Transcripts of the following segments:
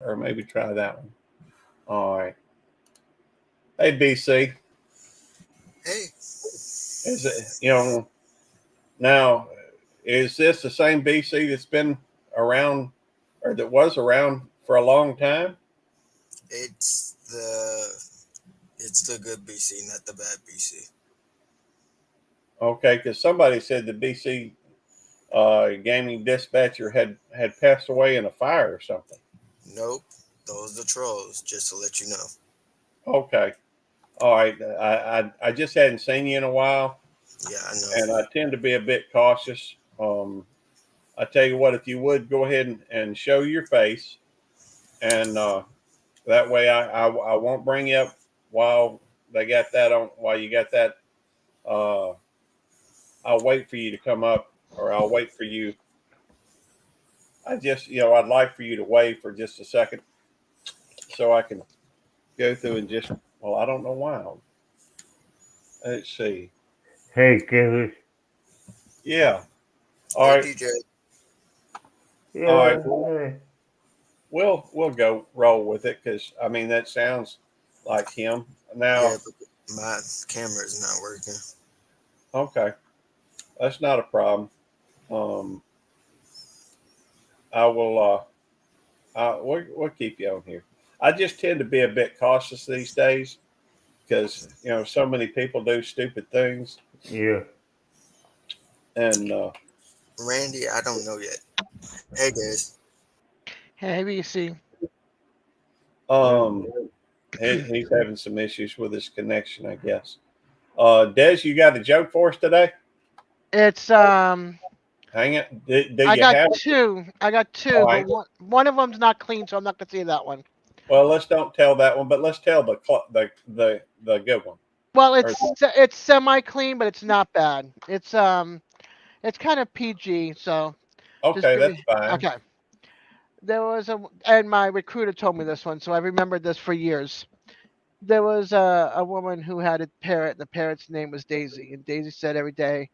or maybe try that one. All right. Hey, BC, Hey, is it now? Is this the same BC that's been around, or that was around for a long time? it's the good BC, not the bad BC. Okay, because somebody said the BC gaming dispatcher had passed away in a fire or something. Nope, those the trolls. Just to let you know. Okay, all right. I just hadn't seen you in a while, Yeah, I know. and I tend to be a bit cautious. I tell you what, if you would go ahead and show your face, and that way I won't bring you up while they got that on. While you got that, uh, I'll wait for you to come up, or I'll wait for you. I just, I'd like for you to wait for just a second so I can go through and just. Well, I don't know why. Let's see. Hey, Kevin. Yeah. All Hey, right. DJ. All Yeah, right. hey. We'll go roll with it because I mean that sounds like him. Yeah, Now, but my camera is not working. okay, that's not a problem. Um, I will. We'll keep you on here. I just tend to be a bit cautious these days because so many people do stupid things, Yeah. and Randy, I don't know yet. Hey, guys. Hey, BC. um, he's having some issues with his connection, I guess. Des, you got a joke for us today? It's Hang it. Do I you got have? two. I got All two, but right. one of them's not clean, so I'm not gonna say that one. Well, let's don't tell that one, but let's tell the good one. Well, Or it's semi clean, but it's not bad. It's kind of PG, so just okay, give that's me fine. okay. There was and my recruiter told me this one, so I remembered this for years. There was a woman who had a parrot, and the parrot's name was Daisy, and Daisy said every day,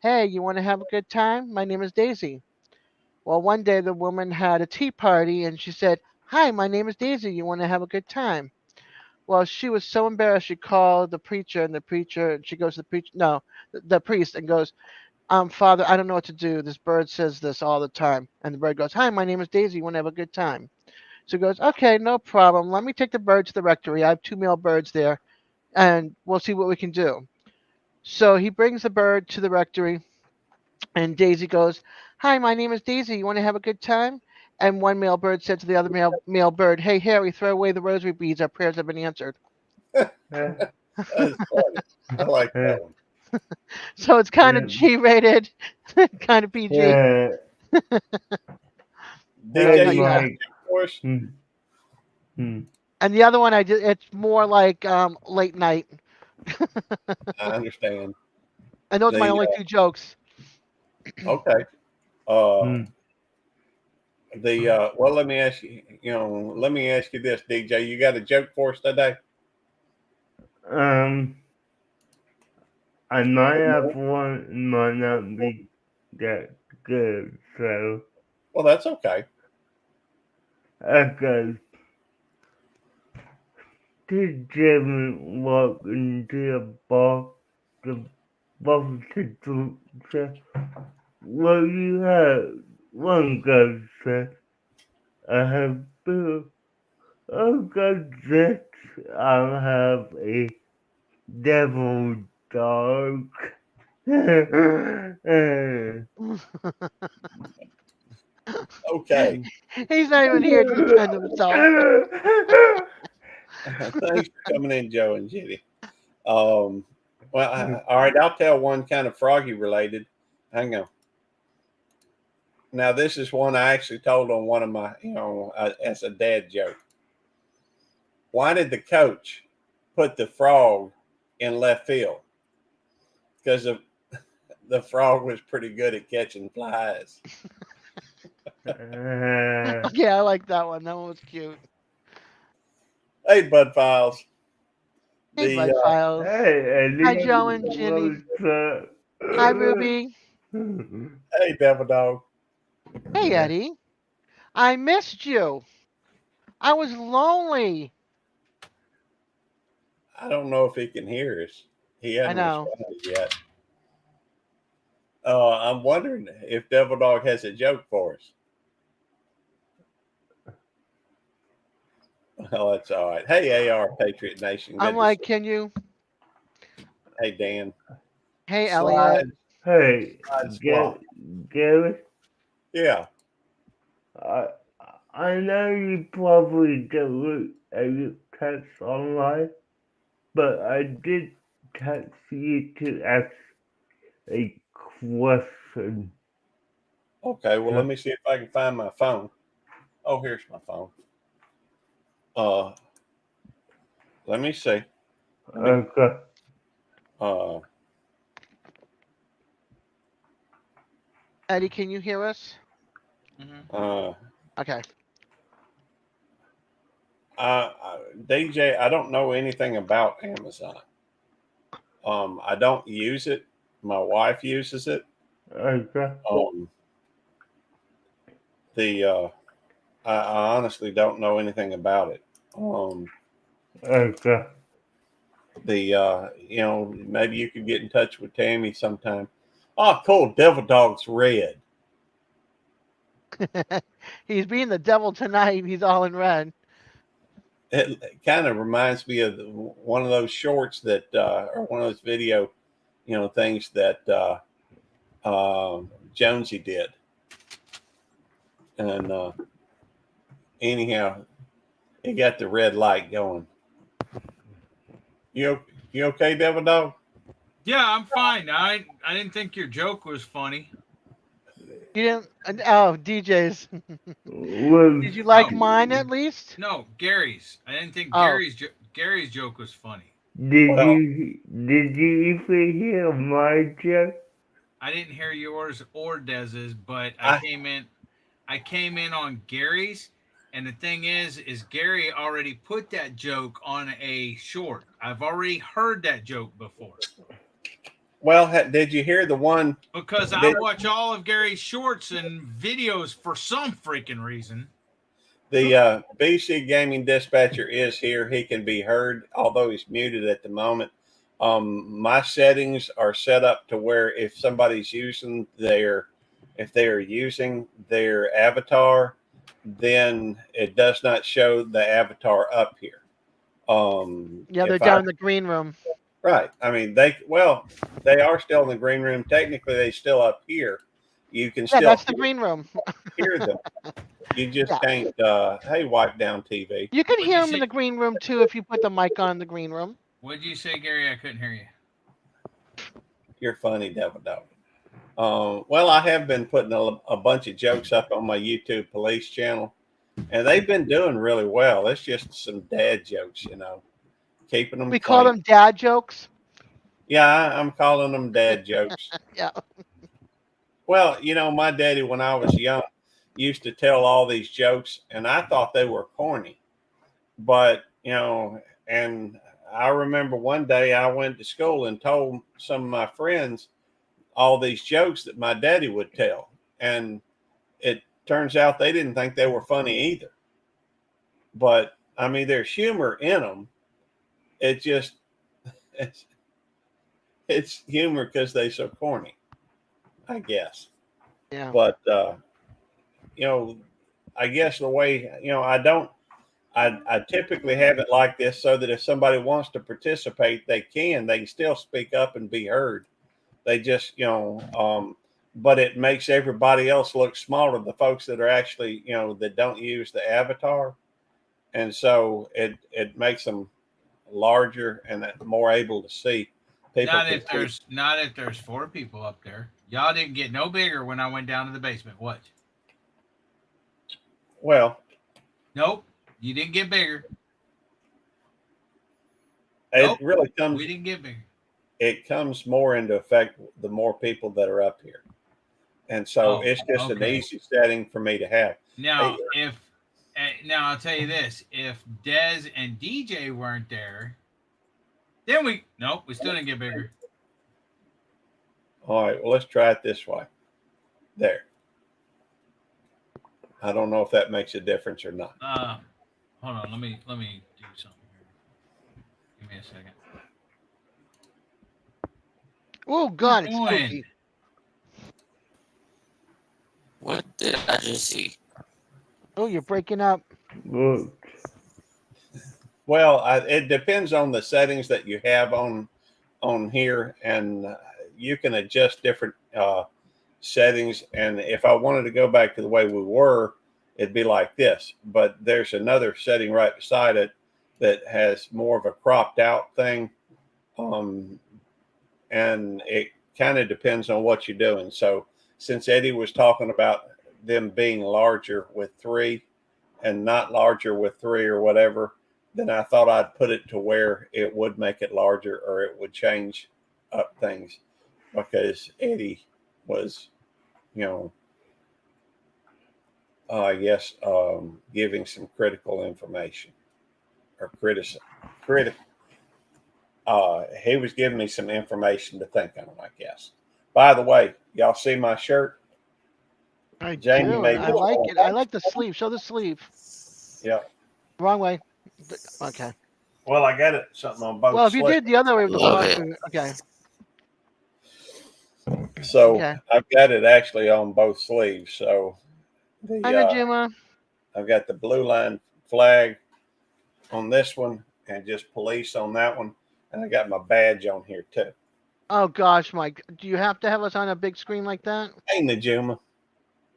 "Hey, you want to have a good time? My name is Daisy." Well, one day the woman had a tea party, and she said, "Hi, my name is Daisy. You want to have a good time?" Well, she was so embarrassed. She called the preacher, and the preacher, she goes to the preacher, no, the priest, and goes, Father, I don't know what to do. This bird says this all the time. And the bird goes, "Hi, my name is Daisy. You want to have a good time?" So he goes, "Okay, no problem. Let me take the bird to the rectory. I have two male birds there, and we'll see what we can do." So he brings the bird to the rectory, and Daisy goes, "Hi, my name is Daisy. You want to have a good time?" And one male bird said to the other male bird, "Hey, Harry, throw away the rosary beads. Our prayers have been answered." Uh, That's funny. I like uh, that one. So it's kind of yeah. G-rated, kind of PG. Yeah. So I'll Hey, tell DJ, you you got that. Mike. a for us? Hmm. Hmm. And the other one, it's more like late night. I understand. And those are my The only two jokes. okay. Uh, Hmm. the well, let me ask you. Let me ask you this, DJ. You got a joke for us today? Um, I might have one, might not be that good, so Well, that's okay. okay. Did Jim walk into a bar? The prostitute. Well, you have one girl said, I have two. Oh, God, that I have a devil dog. Okay. He's not even here to defend himself. Thanks for coming in, Joe and Judy. Um, well, all right. I'll tell one kind of froggy related. Hang on. Now, this is one I actually told on one of my, as a dad joke. Why did the coach put the frog in left field? Because the frog was pretty good at catching flies. Okay, I like that one. That one was cute. Hey, Bud Files. Hey, The Bud Files. Hey, Hi, Eddie, Joe and Ginny. what's up? Hi, Ruby. hey, Devil Dog. Hey, Eddie. I missed you. I was lonely. I don't know if he can hear us. He I hasn't know. responded yet. I'm wondering if Devil Dog has a joke for us. Oh, that's all right. Hey, AR Patriot Nation. I'm Good to like, see can you? you. Hey, Dan. Hey, Elliot. Hey, Slide. Gary, Yeah. I I know you probably don't edit text online, but I did text you to ask a question. Okay. Well, let me see if I can find my phone. Oh, here's my phone. Let me see. Okay. Uh, Eddie, can you hear us? uh, Okay. DJ, I don't know anything about Amazon. I don't use it. My wife uses it. Okay. Um, I honestly don't know anything about it. Okay. Maybe you could get in touch with Tammy sometime. Oh, cool. Devil Dog's red. He's being the devil tonight. He's all in red. It kind of reminds me of one of those shorts that, or one of those video, things that Jonesy did. And anyhow, he got the red light going. You you okay, Devil Dog? Yeah, I'm fine. I didn't think your joke was funny. You didn't? Oh, DJ's. Was Did you like No, mine at least? no, Gary's. I didn't think Oh, Gary's joke was funny. Well, did you even hear my joke? I didn't hear yours or Dez's, but I I came in on Gary's, and the thing is Gary already put that joke on a short. I've already heard that joke before did you hear the one? because I Did, watch all of Gary's shorts and videos for some freaking reason. the BC Gaming Dispatcher is here. He can be heard, although he's muted at the moment. My settings are set up to where if somebody's using if they are using their avatar, then it does not show the avatar up here. yeah, they're If I down in the green room. Right, I mean they are still in the green room. Technically, they still up here. You can Yeah, still that's the green room. hear them. You just Yeah, can't. Hey, wipe down TV. you can What'd hear you them in say? the green room too if you put the mic on in the green room. What'd you say, Gary? I couldn't hear you. You're funny, Devil Dog. Well, I have been putting a bunch of jokes up on my YouTube police channel, and they've been doing really well. It's just some dad jokes, keeping them We call clean. them dad jokes. Yeah, I'm calling them dad jokes. Yeah. Well, my daddy, when I was young, used to tell all these jokes, and I thought they were corny. But, and I remember one day I went to school and told some of my friends all these jokes that my daddy would tell. And it turns out they didn't think they were funny either. But, I mean, there's humor in them. It just, it's, it's humor because they're so corny, I guess. Yeah. But, I guess the way, I typically have it like this so that if somebody wants to participate, they can still speak up and be heard. They just, but it makes everybody else look smaller, the folks that are actually, that don't use the avatar. And so it makes them larger and more able to see. People Not can if see. there's four people up there. Y'all didn't get no bigger when I went down to the basement. What? Well, Nope. You didn't get bigger. it Nope. really comes, We didn't get bigger. it comes more into effect the more people that are up here. And so Oh, it's just an okay. easy setting for me to have. Now, Hey, now I'll tell you this: if Dez and DJ weren't there, then we still didn't get bigger. all right, well, let's try it this way. There. I don't know if that makes a difference or not. Hold on. Let me do something here. Give me a second. Oh God, it's doing? spooky. What did I just see? Oh, you're breaking up. Look, Well, it depends on the settings that you have on here, and you can adjust different settings. And if I wanted to go back to the way we were, it'd be like this. But there's another setting right beside it that has more of a cropped out thing, and it kind of depends on what you're doing. So since Eddie was talking about them being larger with 3 and not larger with 3 or whatever, then I thought I'd put it to where it would make it larger or it would change up things, because Eddie was, you know, I guess, giving some critical information or criticism. He was giving me some information to think on, I guess. By the way, y'all see my shirt? I Jamie do. made I this like one. it. I like the sleeve. Show the sleeve. Yeah. Wrong way. Okay. Well, I got it something on both. Well, if you sleeves. did the other way with the Love front, it. okay. So Okay. I've got it actually on both sleeves. So Hi, the Najima. I've got the blue line flag on this one and just police on that one, and I got my badge on here too. Oh gosh, Mike, do you have to have us on a big screen like that? Hey, Najuma.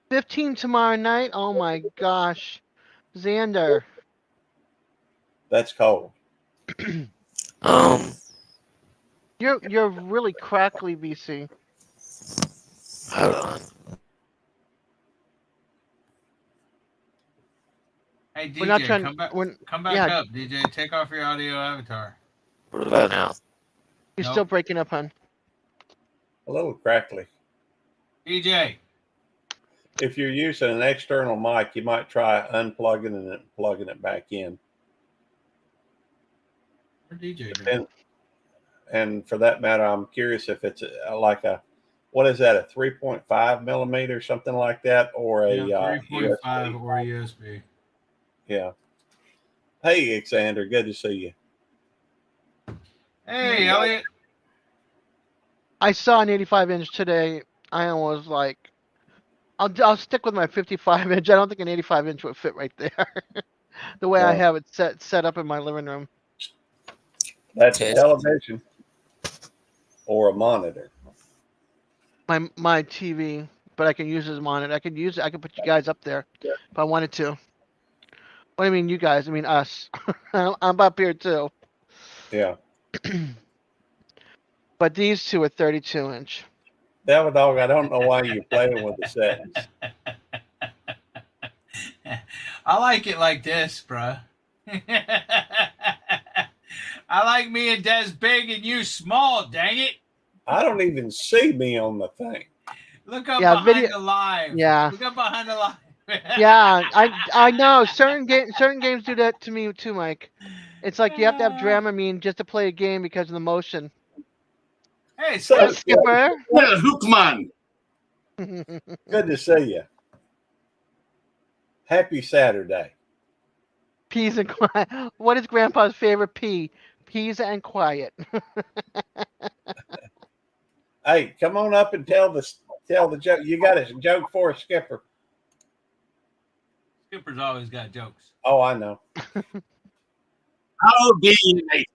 15 tomorrow night. Oh my gosh, Xander. That's cold. Um, You're really crackly, BC. hold on. Hey DJ, We're not trying. come back. We're, Come back yeah, up, DJ. Take off your audio avatar. What about now? you're Nope. still breaking up, hon. A little crackly. DJ. If you're using an external mic, you might try unplugging and then plugging it back in. Where DJ doing? And for that matter, I'm curious if it's like a, what is that, a 3.5 millimeter, something like that, or a Yeah, 3.5 USB. or USB. Yeah. Hey, Xander, good to see you. Hey, Elliot. I saw an 85-inch today. I was like, I'll stick with my 55-inch. I don't think an 85-inch would fit right there. The way I No. have it set up in my living room. That's a Test. television or a monitor. My TV, but I can use it as a monitor. I could use it. I could put you guys up there if I wanted to. What do you mean, you guys? I mean us. I'm up here too. Yeah. But these two are 32-inch. Devil Dog, I don't know why you're playing with the settings. I like it like this, bruh. I like me and Des big and you small, dang it. I don't even see me on the thing. Look up Yeah, behind video- the live. Yeah. Look up behind the live. Yeah, I know. Certain games do that to me too, Mike. It's like you have to have Dramamine just to play a game because of the motion. Hey, So- Hi, Skip. Skipper. Well, Hookman. Good to see you. Happy Saturday. Peas and quiet. What is Grandpa's favorite pea? Peas and quiet. Hey, come on up and tell the joke. You got a joke for a Skipper. Skipper's always got jokes. Oh, I know. How be nice.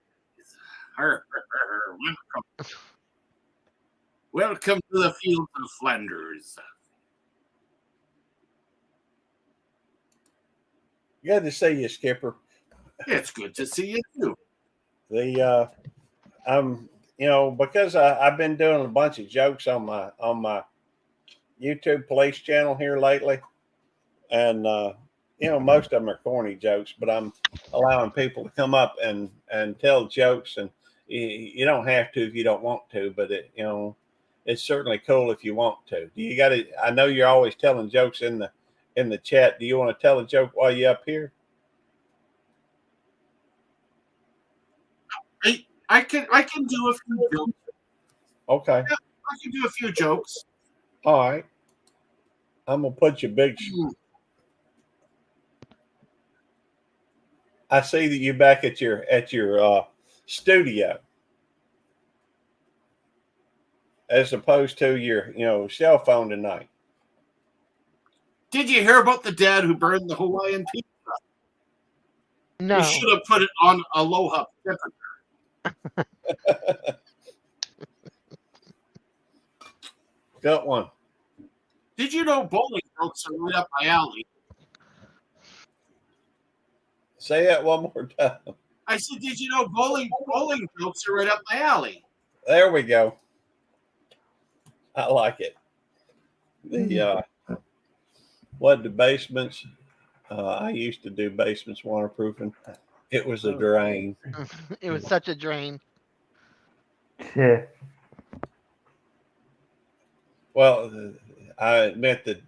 Welcome. Welcome to the fields of Flanders. Good to see you, Skipper. It's good to see you too. Because I've been doing a bunch of jokes on my YouTube police channel here lately, and most of them are corny jokes, but I'm allowing people to come up and tell jokes, and you don't have to if you don't want to, but it's certainly cool if you want to. I know you're always telling jokes in the chat. Do you want to tell a joke while you're up here? I can do a few jokes. Okay. I can do a few jokes. All right. I'm gonna put you big. I see that you're back at your studio, as opposed to your cell phone tonight. Did you hear about the dad who burned the Hawaiian pizza? No. You should have put it on Aloha Pacific. Got one. Did you know bowling jokes are right up my alley? Say that one more time. I said, did you know bowling jokes are right up my alley? There we go. I like it. The the basements? I used to do basements waterproofing. It was a drain. It was such a drain. Yeah. Well, I admit that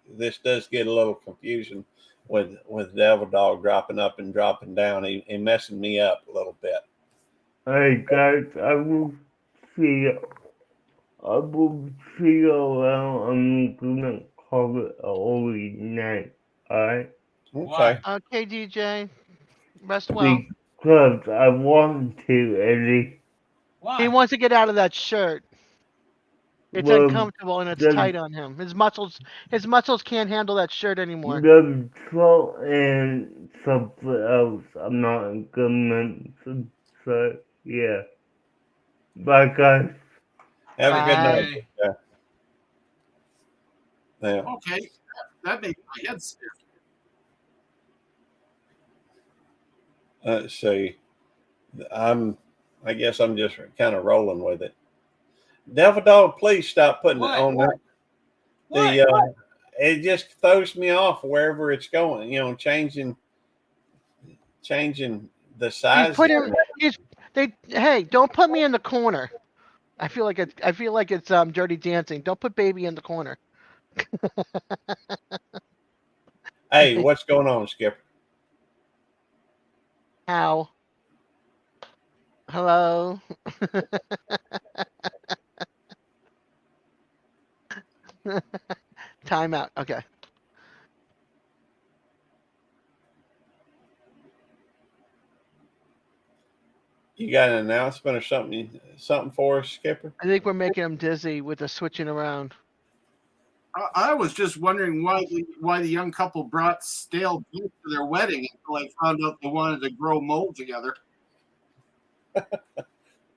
this does get a little confusing with Devil Dog dropping up and dropping down. He messing me up a little bit. Hey guys, I will see you around. I'm gonna call it a holy night. Alright? Okay. Okay, DJ. Rest well. Because I want to, Eddie. Why? He wants to get out of that shirt. It's Well, uncomfortable and it's then- tight on him. His muscles can't handle that shirt anymore. The throat and something else I'm not gonna mention. So, yeah. Bye, guys. Have a good Bye. night. Yeah. Okay, that makes my head stiff. Let's see. I guess I'm just kind of rolling with it. Devil Dog, please stop putting What? it on there. What? It just throws me off wherever it's going. Changing the size. Hey, don't put me in the corner. I feel like it's Dirty Dancing. Don't put baby in the corner. Hey, what's going on, Skipper? How? Hello. Time out. Okay. You got an announcement or something for us, Skipper? I think we're making him dizzy with the switching around. I was just wondering why the young couple brought stale beef to their wedding until I found out they wanted to grow mold together.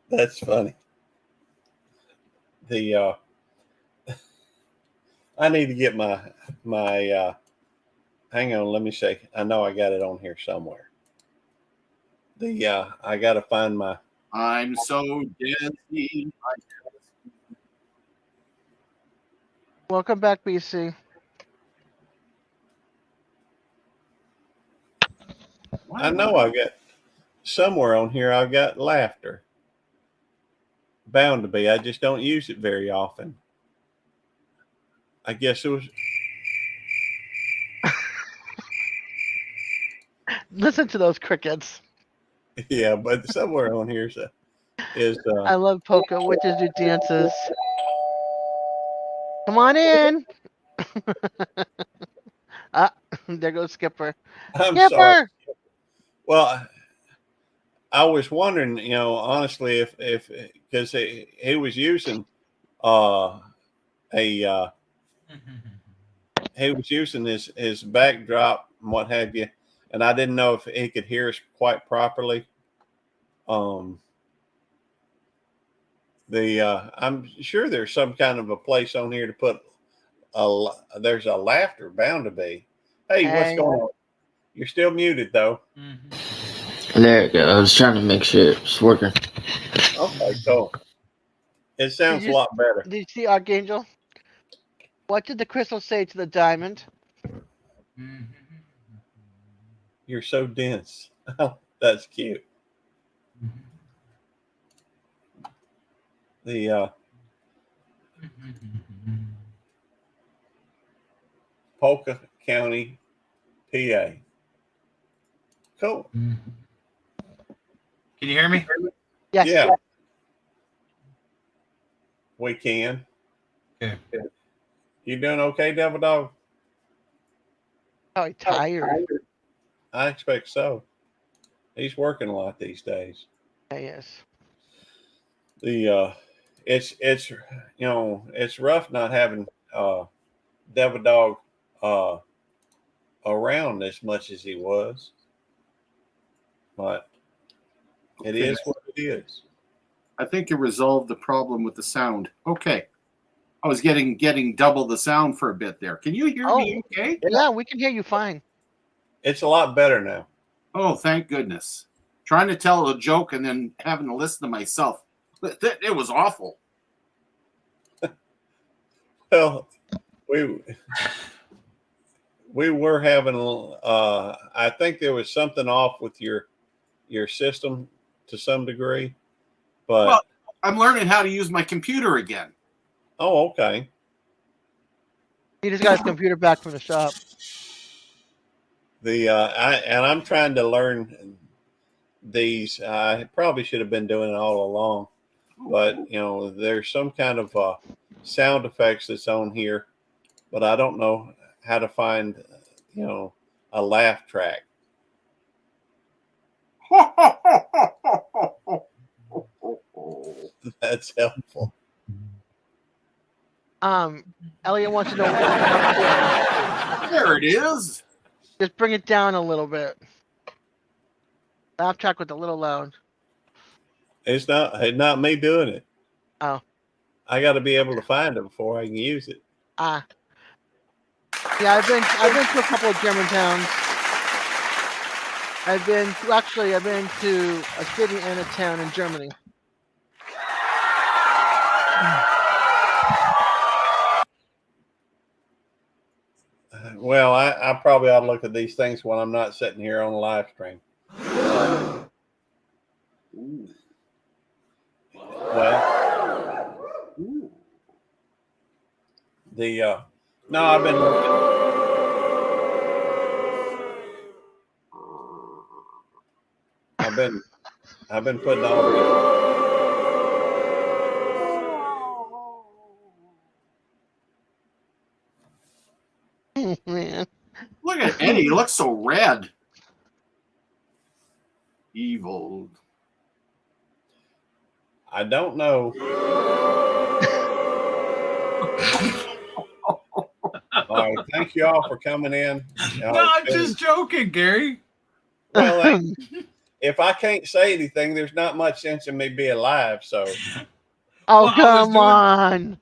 That's funny. I need to get my hang on, let me see. I know I got it on here somewhere. I got to find my. I'm so dizzy. Welcome back, BC. I know I got somewhere on here. I've got laughter. Bound to be. I just don't use it very often. I guess it was. Listen to those crickets. Yeah, but somewhere on here is I love polka witches do dances. Come on in. There goes Skipper. I'm Skipper. sorry. Well, I was wondering, honestly, if because he was using he was using his backdrop and what have you, and I didn't know if he could hear us quite properly. I'm sure there's some kind of a place on here to put there's a laughter bound to be. Hey, what's going on? You're still muted though. There you go. I was trying to make sure it's working. Okay, cool. It sounds a lot better. Did you see Archangel? What did the crystal say to the diamond? You're so dense. That's cute. The Polka County, PA. Cool. Can you hear me? Yes. Yeah. We can. Okay. You doing okay, Devil Dog? Probably tired. I expect so. He's working a lot these days. Yes. It's it's rough not having Devil Dog around as much as he was, but it Okay. is what it is. I think you resolved the problem with the sound. Okay. I was getting double the sound for a bit there. Can you hear me okay? Yeah, we can hear you fine. It's a lot better now. Oh, thank goodness. Trying to tell a joke and then having to listen to myself. It was awful. Well, we were having I think there was something off with your system to some degree, but Well, I'm learning how to use my computer again. oh, okay. He just got his computer back from the shop. I'm trying to learn these. I probably should have been doing it all along, but there's some kind of sound effects that's on here, but I don't know how to find a laugh track. That's helpful. Elliot wants to know. There it is. Just bring it down a little bit. Laugh track with a little loud. It's not me doing it. Oh. I got to be able to find it before I can use it. Ah. Yeah, I've been to a couple of German towns. I've been to a city and a town in Germany. Well, I probably ought to look at these things when I'm not sitting here on the live stream. Well, no, I've been putting all the Man. Look at Eddie. He looks so red. Evil. I don't know. All right, thank you all for coming in. No, I'm just joking, Gary. Well, if I can't say anything, there's not much sense in me being live. So, Oh, Well, come on.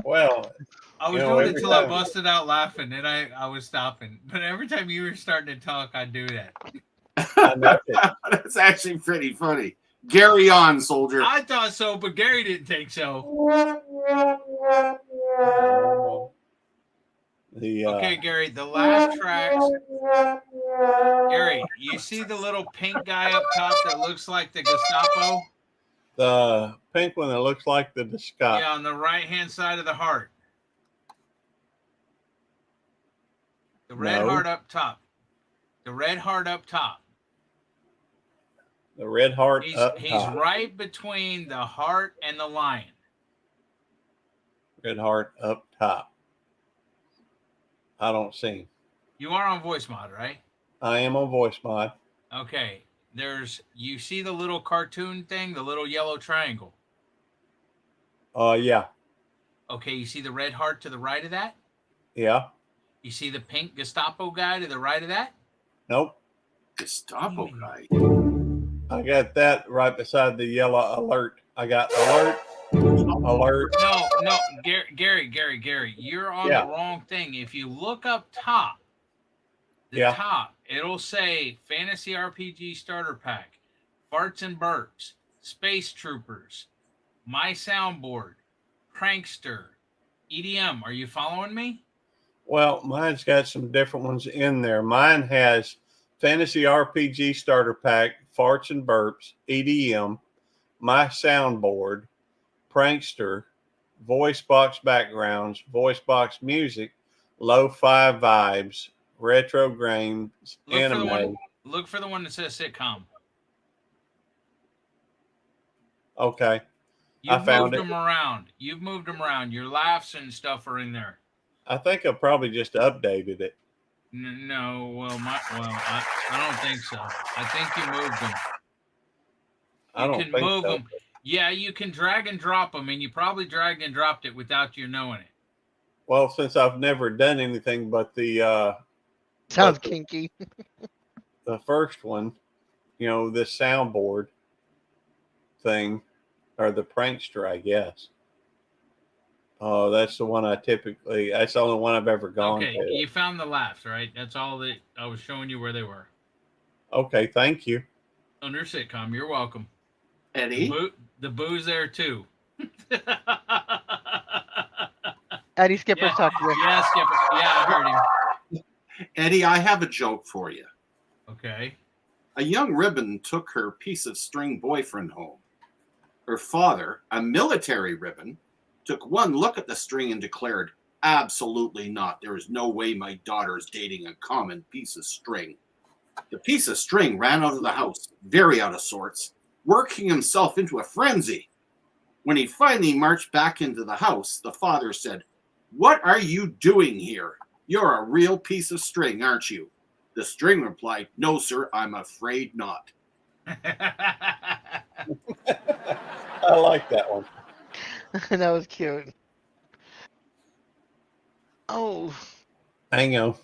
well, I was doing it until I busted out laughing, and I was stopping. But every time you were starting to talk, I'd do that. I know it. That's actually pretty funny. Gary on, soldier. I thought so, but Gary didn't think so. Okay, Gary, the last tracks. Gary, you see the little pink guy up top that looks like the Gestapo? The pink one that looks like the Gestapo. Yeah, on the right-hand side of the heart. The red heart up top. The red heart up top. The red heart He's up top. right between the heart and the lion. Red heart up top. I don't see him. You are on voice mod, right? I am on voice mod. Okay. You see the little cartoon thing, the little yellow triangle. Yeah. Okay, you see the red heart to the right of that? Yeah. You see the pink Gestapo guy to the right of that? Nope. Gestapo guy. I got that right beside the yellow alert. I got alert. No, Gary, you're on the wrong thing. If you look up top, top, it'll say Fantasy RPG Starter Pack, Farts and Burps, Space Troopers, My Soundboard, Prankster, EDM. Are you following me? Well, mine's got some different ones in there. Mine has Fantasy RPG Starter Pack, Farts and Burps, EDM, My Soundboard, Prankster, Voice Box Backgrounds, Voice Box Music, Lo-Fi Vibes, Retro Games, Anime. Look for the one that says sitcom. Okay. You've moved them around. Your laughs and stuff are in there. I think I probably just updated it. No, I don't think so. I think you moved them. I don't can think move so. them. Yeah, you can drag and drop them, and you probably dragged and dropped it without you knowing it. Well, since I've never done anything but the Sounds But the- kinky. the first one, this soundboard thing, or the prankster, I guess. Oh, that's the one that's the only one I've ever gone Okay, to. you found the laughs, right? That's all that I was showing you where they were. Okay, thank you. On your sitcom, you're welcome. Eddie? The boo's there too. Eddie Skipper Yeah. sucked you. Yeah, Skipper. Yeah, I heard him. Eddie, I have a joke for you. Okay. A young ribbon took her piece of string boyfriend home. Her father, a military ribbon, took one look at the string and declared, "Absolutely not. There is no way my daughter is dating a common piece of string." The piece of string ran out of the house, very out of sorts, working himself into a frenzy. When he finally marched back into the house, the father said, "What are you doing here? You're a real piece of string, aren't you?" The string replied, "No, sir, I'm afraid not." I like that one. That was cute. Oh, Hang on.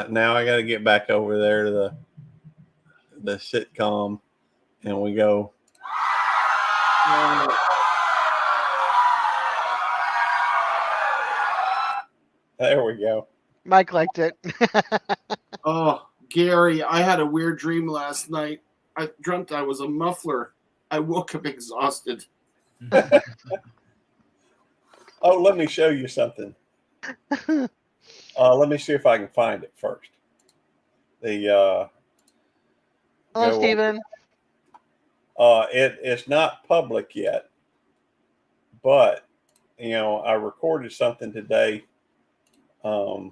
Now I got to get back over there to the sitcom, and we go. There we go. Mike liked it. Oh, Gary, I had a weird dream last night. I dreamt I was a muffler. I woke up exhausted. Oh, let me show you something. Let me see if I can find it first. Hello, Steven. It's not public yet, but I recorded something today. And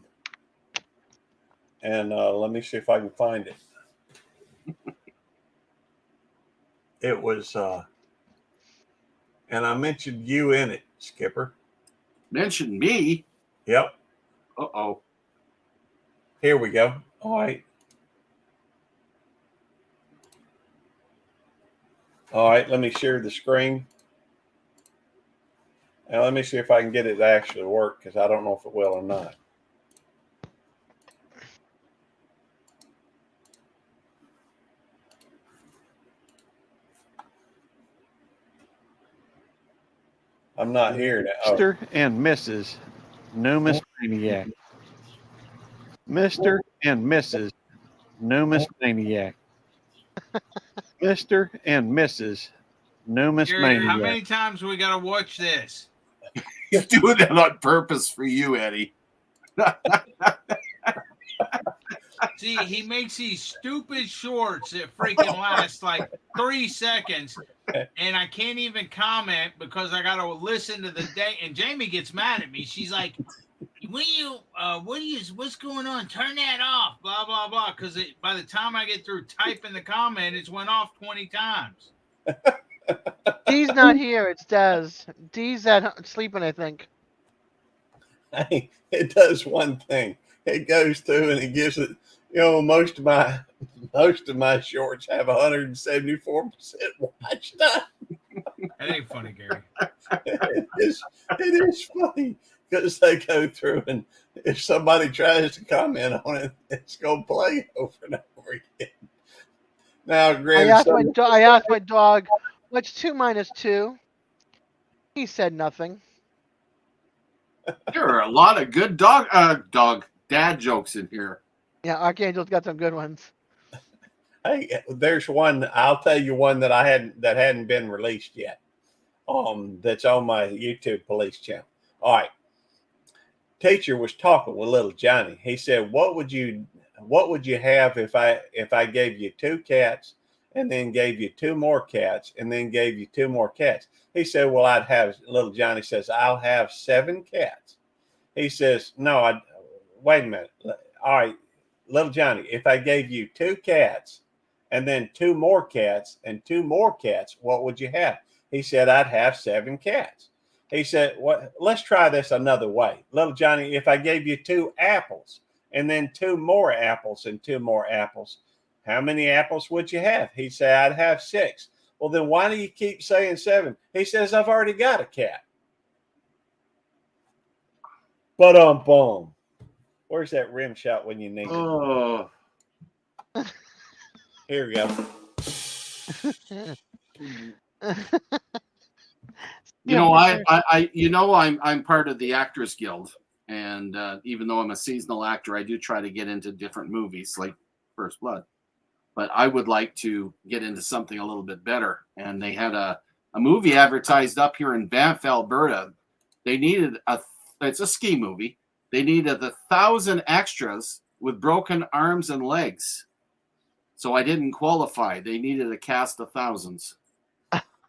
let me see if I can find it. It was, and I mentioned you in it, Skipper. Mention me? Yep. Uh-oh. Here we go. All right. All right, let me share the screen. And let me see if I can get it to actually work, because I don't know if it will or not. I'm not hearing it. Oh. Mr. and Mrs. Noomis Maniac. Mr. and Mrs. Noomis Maniac. Mr. and Mrs. Noomis Gary, how Maniac. many times we got to watch this? He's doing that on purpose for you, Eddie. See, he makes these stupid shorts that freaking last like 3 seconds, and I can't even comment because I got to listen to the day. And Jamie gets mad at me. She's like, what's going on? Turn that off, blah, blah, blah. Because by the time I get through typing the comment, it's went off 20 times. Dee's not here. It's Dez. Dee's sleeping, I think. Hey, it does one thing. It goes through and it gives it. Most of my shorts have 174% watch time. That ain't funny, Gary. It is funny because they go through, and if somebody tries to comment on it, it's gonna play over and over again. Now, granted, I asked my dog, "What's 2 minus 2?" He said nothing. There are a lot of good dad jokes in here. Yeah, Archangel's got some good ones. hey, there's one. I'll tell you one that hadn't been released yet. That's on my YouTube police channel. All right. Teacher was talking with little Johnny. He said, "What would you have if I gave you 2 cats and then gave you 2 more cats and then gave you 2 more cats?" He said, "Well, I'd have." Little Johnny says, "I'll have 7 cats." He says, "No, wait a minute. All right, little Johnny, if I gave you 2 cats and then 2 more cats and 2 more cats, what would you have?" He said, "I'd have 7 cats." He said, "What? Let's try this another way. Little Johnny, if I gave you 2 apples and then 2 more apples and 2 more apples. How many apples would you have? He'd say, I'd have 6. Well, then why do you keep saying 7? He says, I've already got a cat. But boom. Where's that rim shot when you need it? Oh, Here we go. you know, I'm part of the Actors Guild, and even though I'm a seasonal actor, I do try to get into different movies like First Blood. But I would like to get into something a little bit better. And they had a movie advertised up here in Banff, Alberta. They needed it's a ski movie. They needed 1,000 extras with broken arms and legs. So I didn't qualify. They needed a cast of thousands.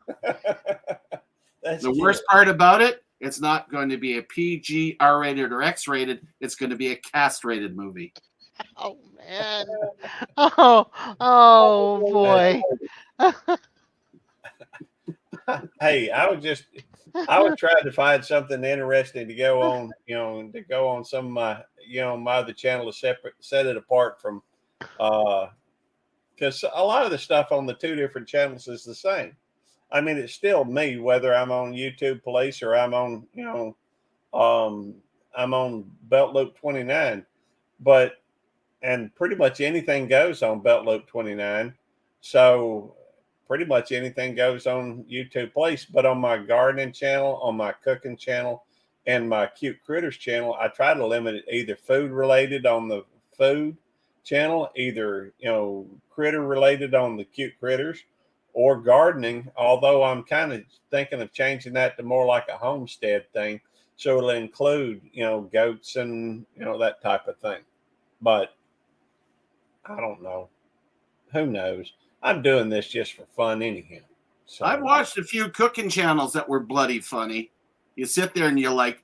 The worst part about it, it's not going to be a PG, R-rated, or X-rated. It's going to be a cast-rated movie. Oh man. Oh boy. Hey, I was trying to find something interesting to go on, some of my, my other channel to set it apart from, because a lot of the stuff on the 2 different channels is the same. I mean, it's still me, whether I'm on YouTube Police or I'm on, I'm on Belt Loop 29, and pretty much anything goes on Belt Loop 29. So pretty much anything goes on YouTube Police, but on my gardening channel, on my cooking channel, and my Cute Critters channel, I try to limit it either food related on the food channel, either, critter related on the Cute Critters, or gardening, although I'm kind of thinking of changing that to more like a homestead thing. So it'll include, goats and, that type of thing. But I don't know. Who knows? I'm doing this just for fun anyhow. So I've watched a few cooking channels that were bloody funny. You sit there and you're like,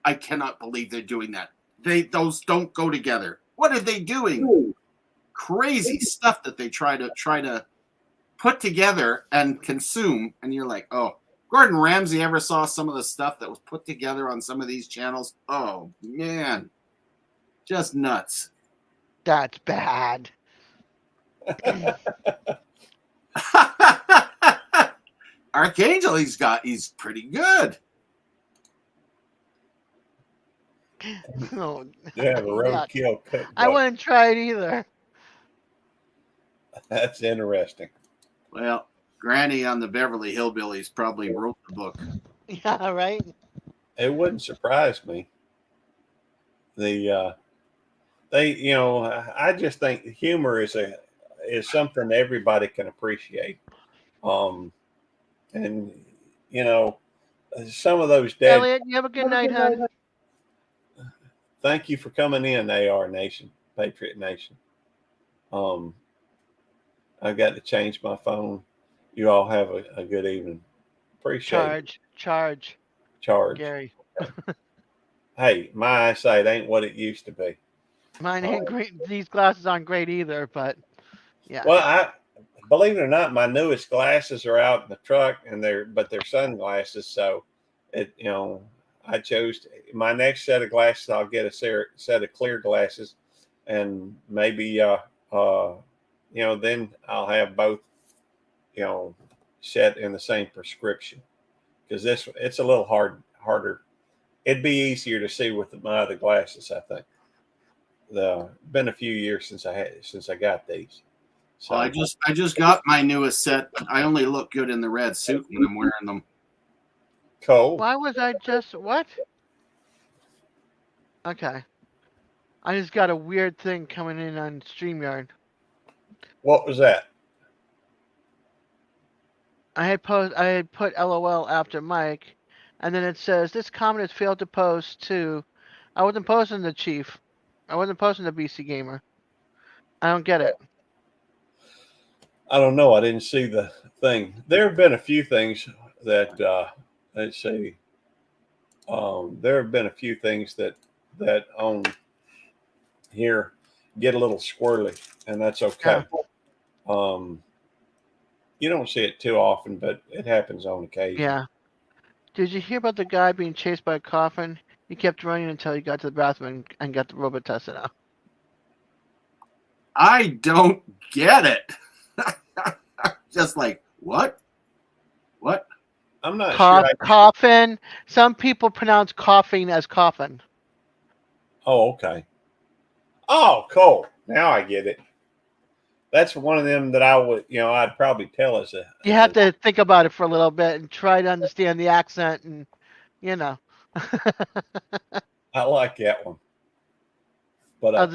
I cannot believe they're doing that. Those don't go together. What are they doing? Crazy stuff that they try to put together and consume. And you're like, oh, Gordon Ramsay ever saw some of the stuff that was put together on some of these channels? Oh man, just nuts. That's bad. Archangel, he's pretty good. Oh, yeah, the roadkill cookbook. I wouldn't try it either. That's interesting. Well, Granny on the Beverly Hillbillies probably wrote the book. Yeah, right. It wouldn't surprise me. I just think humor is something everybody can appreciate. And some of those dead. Elliot, you have a good night, hon. Thank you for coming in, AR Nation, Patriot Nation. I got to change my phone. You all have a good evening. Appreciate it. Charge. Gary. Hey, my eyesight ain't what it used to be. Mine ain't great. These glasses aren't great either, but yeah. Well, believe it or not, my newest glasses are out in the truck, but they're sunglasses. So I chose my next set of glasses. I'll get a set of clear glasses, and maybe then I'll have both, set in the same prescription, because it's a little harder. It'd be easier to see with my other glasses, I think. Been a few years since I got these. So Well, I just got my newest set. I only look good in the red suit when I'm wearing them. cool. Why was I just what? Okay. I just got a weird thing coming in on StreamYard. What was that? I had put LOL after Mike, and then it says this comment has failed to post to. I wasn't posting the Chief. I wasn't posting the BC Gamer. I don't get it. I don't know. I didn't see the thing. There have been a few things that let's see. There have been a few things that on here get a little squirrely, and that's okay. You don't see it too often, but it happens on occasion. Yeah. Did you hear about the guy being chased by a coffin? He kept running until he got to the bathroom and got the robot tested out. I don't get it. Just like, what? What? I'm not sure. Coffin. Some people pronounce coughing as coffin. Oh, okay. Oh, cool. Now I get it. That's one of them that I would, I'd probably tell as a. You have to think about it for a little bit and try to understand the accent, and you know. I like that one. But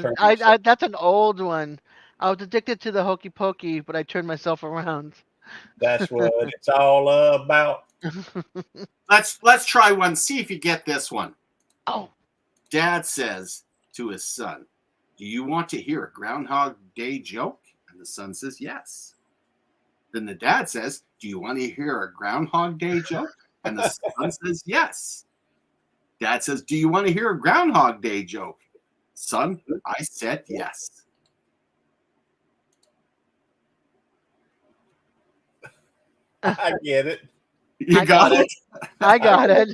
That's an old one. I was addicted to the hokey pokey, but I turned myself around. That's what it's all about. Let's try one. See if you get this one. Oh. Dad says to his son, "Do you want to hear a Groundhog Day joke?" And the son says, "Yes." Then the dad says, "Do you want to hear a Groundhog Day joke?" And the son says, "Yes." Dad says, "Do you want to hear a Groundhog Day joke?" Son, I said yes. I get it. You got it? I got it.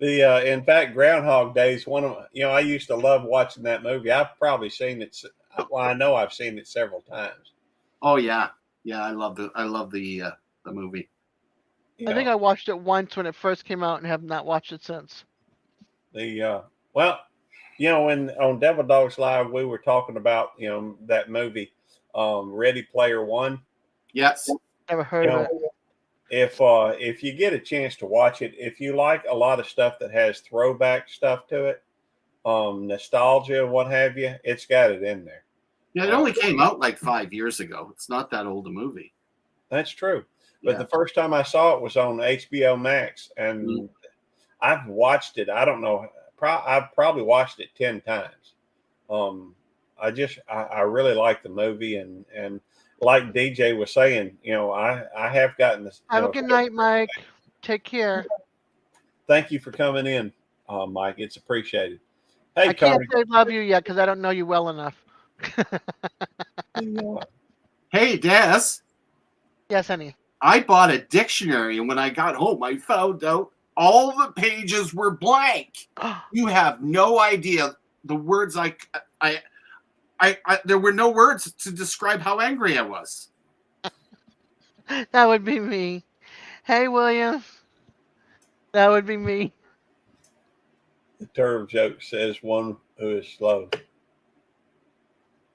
In fact, Groundhog Day is one of I used to love watching that movie. I've probably seen it. Well, I know I've seen it several times. Oh yeah, I love the movie. I think I watched it once when it first came out and have not watched it since. When on Devil Dogs Live we were talking about that movie, Ready Player One. Yes. Never heard of it. If you get a chance to watch it, if you like a lot of stuff that has throwback stuff to it, nostalgia, what have you, it's got it in there. Yeah, it only came out like 5 years ago. It's not that old a movie. That's true. But the first time I saw it was on HBO Max, and I've watched it. I don't know. I've probably watched it 10 times. I really like the movie, and like DJ was saying, I have gotten this. Have a good night, Mike. Take care. Thank you for coming in, Mike. It's appreciated. Hey, I can't say love you yet because I don't know you well enough. Hey, Des. Yes, honey. I bought a dictionary, and when I got home, I found out all the pages were blank. You have no idea the words there were no words to describe how angry I was. That would be me. Hey, William. That would be me. The term joke says one who is slow.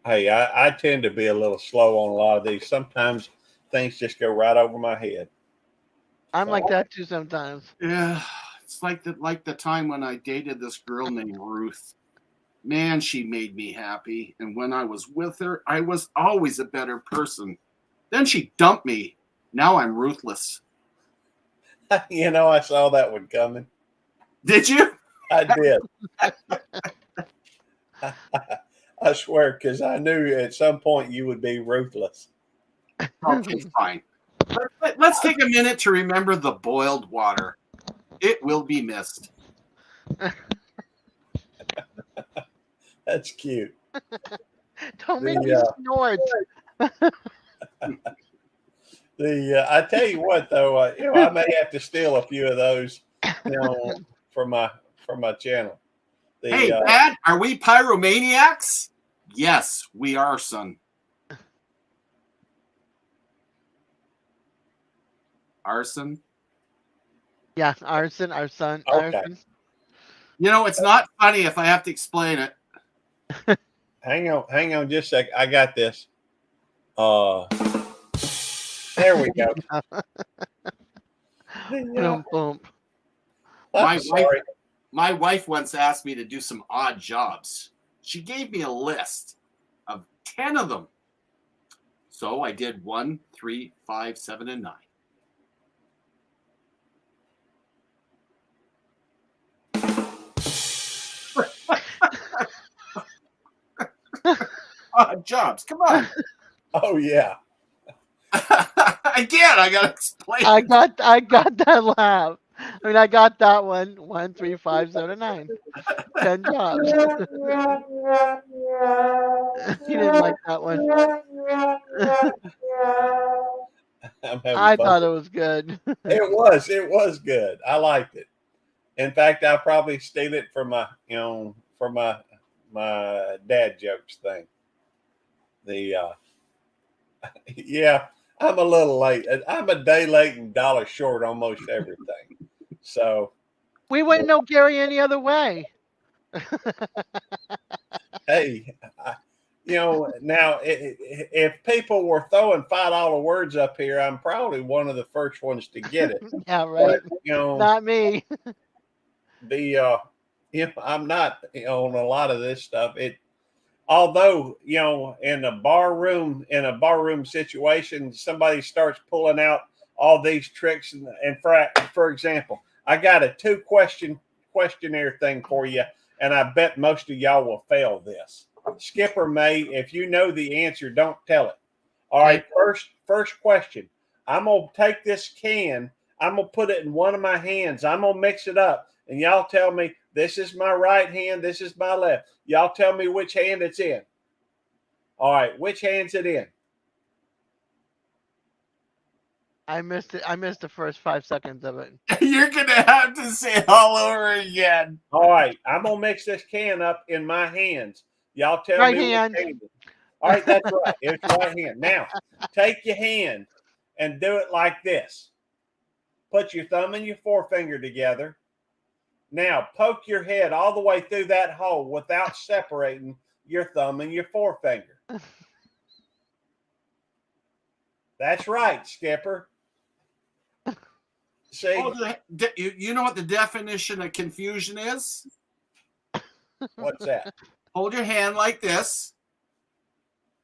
Hey, I tend to be a little slow on a lot of these. Sometimes things just go right over my head. I'm like that too sometimes. Yeah, it's like the time when I dated this girl named Ruth. Man, she made me happy. And when I was with her, I was always a better person. Then she dumped me. Now I'm ruthless. I saw that one coming. Did you? I did. I swear, because I knew at some point you would be ruthless. Okay, fine. Let's take a minute to remember the boiled water. It will be missed. That's cute. Don't make me snort. I tell you what, though, I may have to steal a few of those, from my channel. Hey, Dad, are we pyromaniacs? Yes, we are, son. Arson? Yeah, arson, our son, okay. arson. It's not funny if I have to explain it. Hang on just a second. I got this. There we go. Boom, boom. My wife once asked me to do some odd jobs. She gave me a list of 10 of them. So I did 1, 3, 5, 7, and 9. Odd jobs. Come on. Oh yeah. Again, I gotta explain. I got that laugh. I mean, I got that one. 1, 3, 5, 7, 9. 10 jobs. He didn't like that one. I thought it was good. It was good. I liked it. In fact, I probably steal it from my my dad jokes thing. The yeah, I'm a little late. I'm a day late and dollar short almost everything. So We wouldn't know Gary any other way. hey, now if people were throwing $5 words up here, I'm probably one of the first ones to get it. Yeah, right. But, Not me. I'm not on a lot of this stuff. Although in a bar room situation, somebody starts pulling out all these tricks, and for example, I got a 2 questionnaire thing for you, and I bet most of y'all will fail this. Skipper May, if you know the answer, don't tell it. All right, first question. I'm gonna take this can, I'm gonna put it in one of my hands, I'm gonna mix it up, and y'all tell me this is my right hand, this is my left. Y'all tell me which hand it's in. All right, which hand's it in? I missed it. I missed the first 5 seconds of it. You're gonna have to say it all over again. All right, I'm gonna mix this can up in my hands. Y'all tell Right me hand. which hand. All right, that's right. It's right hand. Now, take your hand and do it like this. Put your thumb and your forefinger together. Now, poke your head all the way through that hole without separating your thumb and your forefinger. That's right, Skipper. See? Oh, you know what the definition of confusion is? What's that? Hold your hand like this.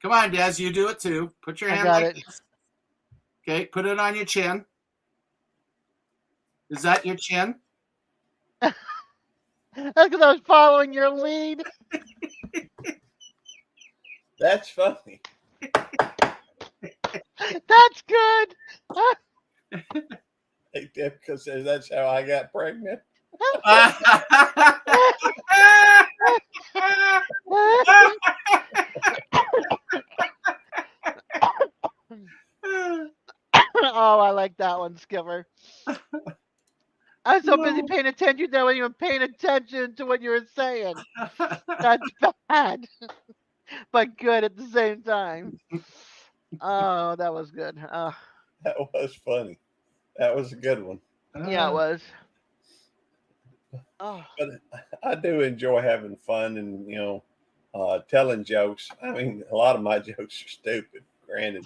Come on, Des, you do it too. Put your I hand got like it. this. Okay, put it on your chin. Is that your chin? That's because I was following your lead. That's funny. That's good. Because that's how I got pregnant. Oh, I like that one, Skipper. I was so busy paying attention that I wasn't even paying attention to what you were saying. That's bad, but good at the same time. Oh, that was good. That was funny. That was a good one. Yeah, it was. Oh, But I do enjoy having fun and telling jokes. I mean, a lot of my jokes are stupid, granted.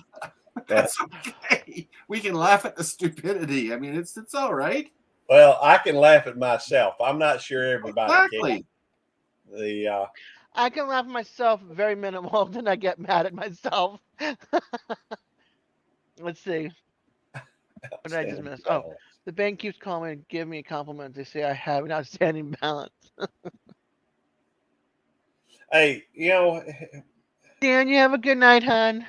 That's okay. We can laugh at the stupidity. I mean, it's all right. Well, I can laugh at myself. I'm not sure everybody Exactly. can. I can laugh at myself very minimal, then I get mad at myself. Let's see. What did I just miss? Oh, the bank keeps calling me and give me a compliment. They say I have an outstanding balance. Hey, Dan, you have a good night, hon.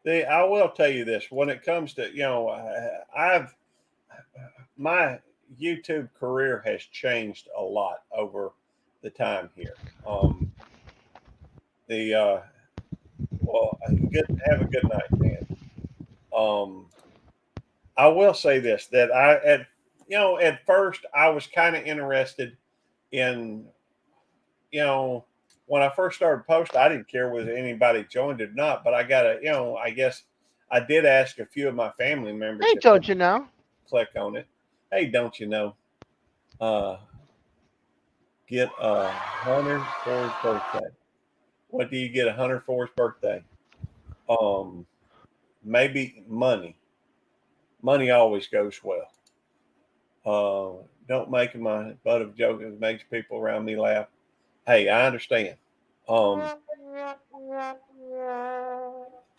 I will tell you this: when it comes to my YouTube career has changed a lot over the time here. Well, have a good night, man. I will say this: that at first I was kind of interested in, when I first started posting, I didn't care whether anybody joined it or not, but I got I guess I did ask a few of my family members. Hey, if don't they you know? click on it. Hey, don't you know? Get a hunter for his birthday. What do you get a hunter for his birthday? Maybe money. Money always goes well. Don't make my butt of joke. It makes people around me laugh. Hey, I understand.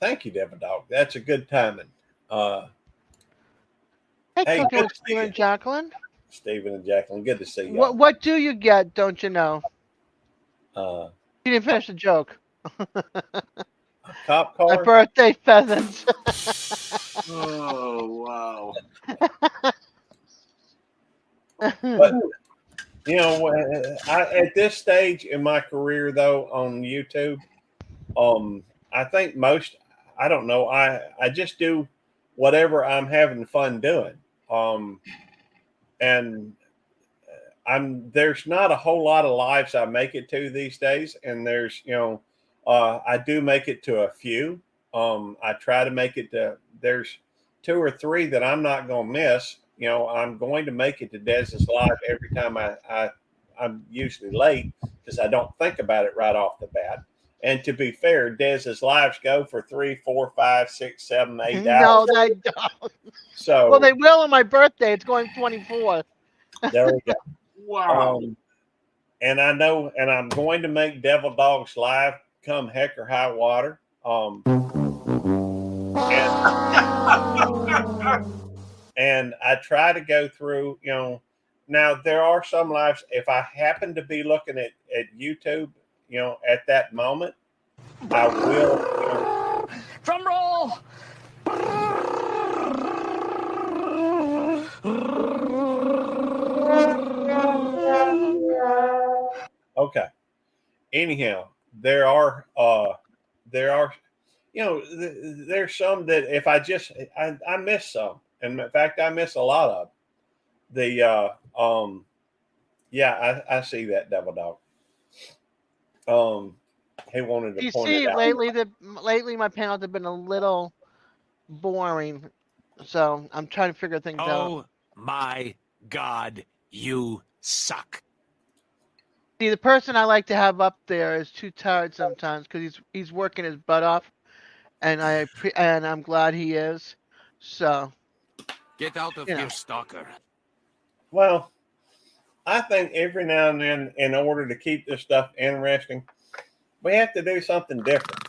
Thank you, Devin Dog. That's a good timing. Hey, Hey, Coco, good to see Stephen you. and Jacqueline. Stephen and Jacqueline, good to see you. What do you get? Don't you know? You You didn't finish the joke. cop My car? birthday pheasants. Oh, wow. But at this stage in my career, though, on YouTube, I think I don't know, I just do whatever I'm having fun doing. And there's not a whole lot of lives I make it to these days, and there's I do make it to a few. I try to make it to there's 2 or 3 that I'm not going to miss. I'm going to make it to Dez's live every time I'm usually late because I don't think about it right off the bat. And to be fair, Dez's lives go for 3, 4, 5, 6, 7, 8 No, hours. they don't. So Well, they will on my birthday. It's going 24. there we go. Wow. And I know, and I'm going to make Devil Dogs live come heck or high water. And I try to go through, now there are some lives, if I happen to be looking at YouTube, at that moment, I will. Drum roll. Okay. Anyhow, there's some that if I miss some, and in fact I miss a lot of the I see that Devil Dog. He wanted to You point see, it out. lately my panels have been a little boring, so I'm trying to figure things out. Oh my God, you suck. See, the person I like to have up there is too tired sometimes because he's working his butt off, and I'm glad he is. So Get out of here, stalker. Well, I think every now and then, in order to keep this stuff interesting, we have to do something different.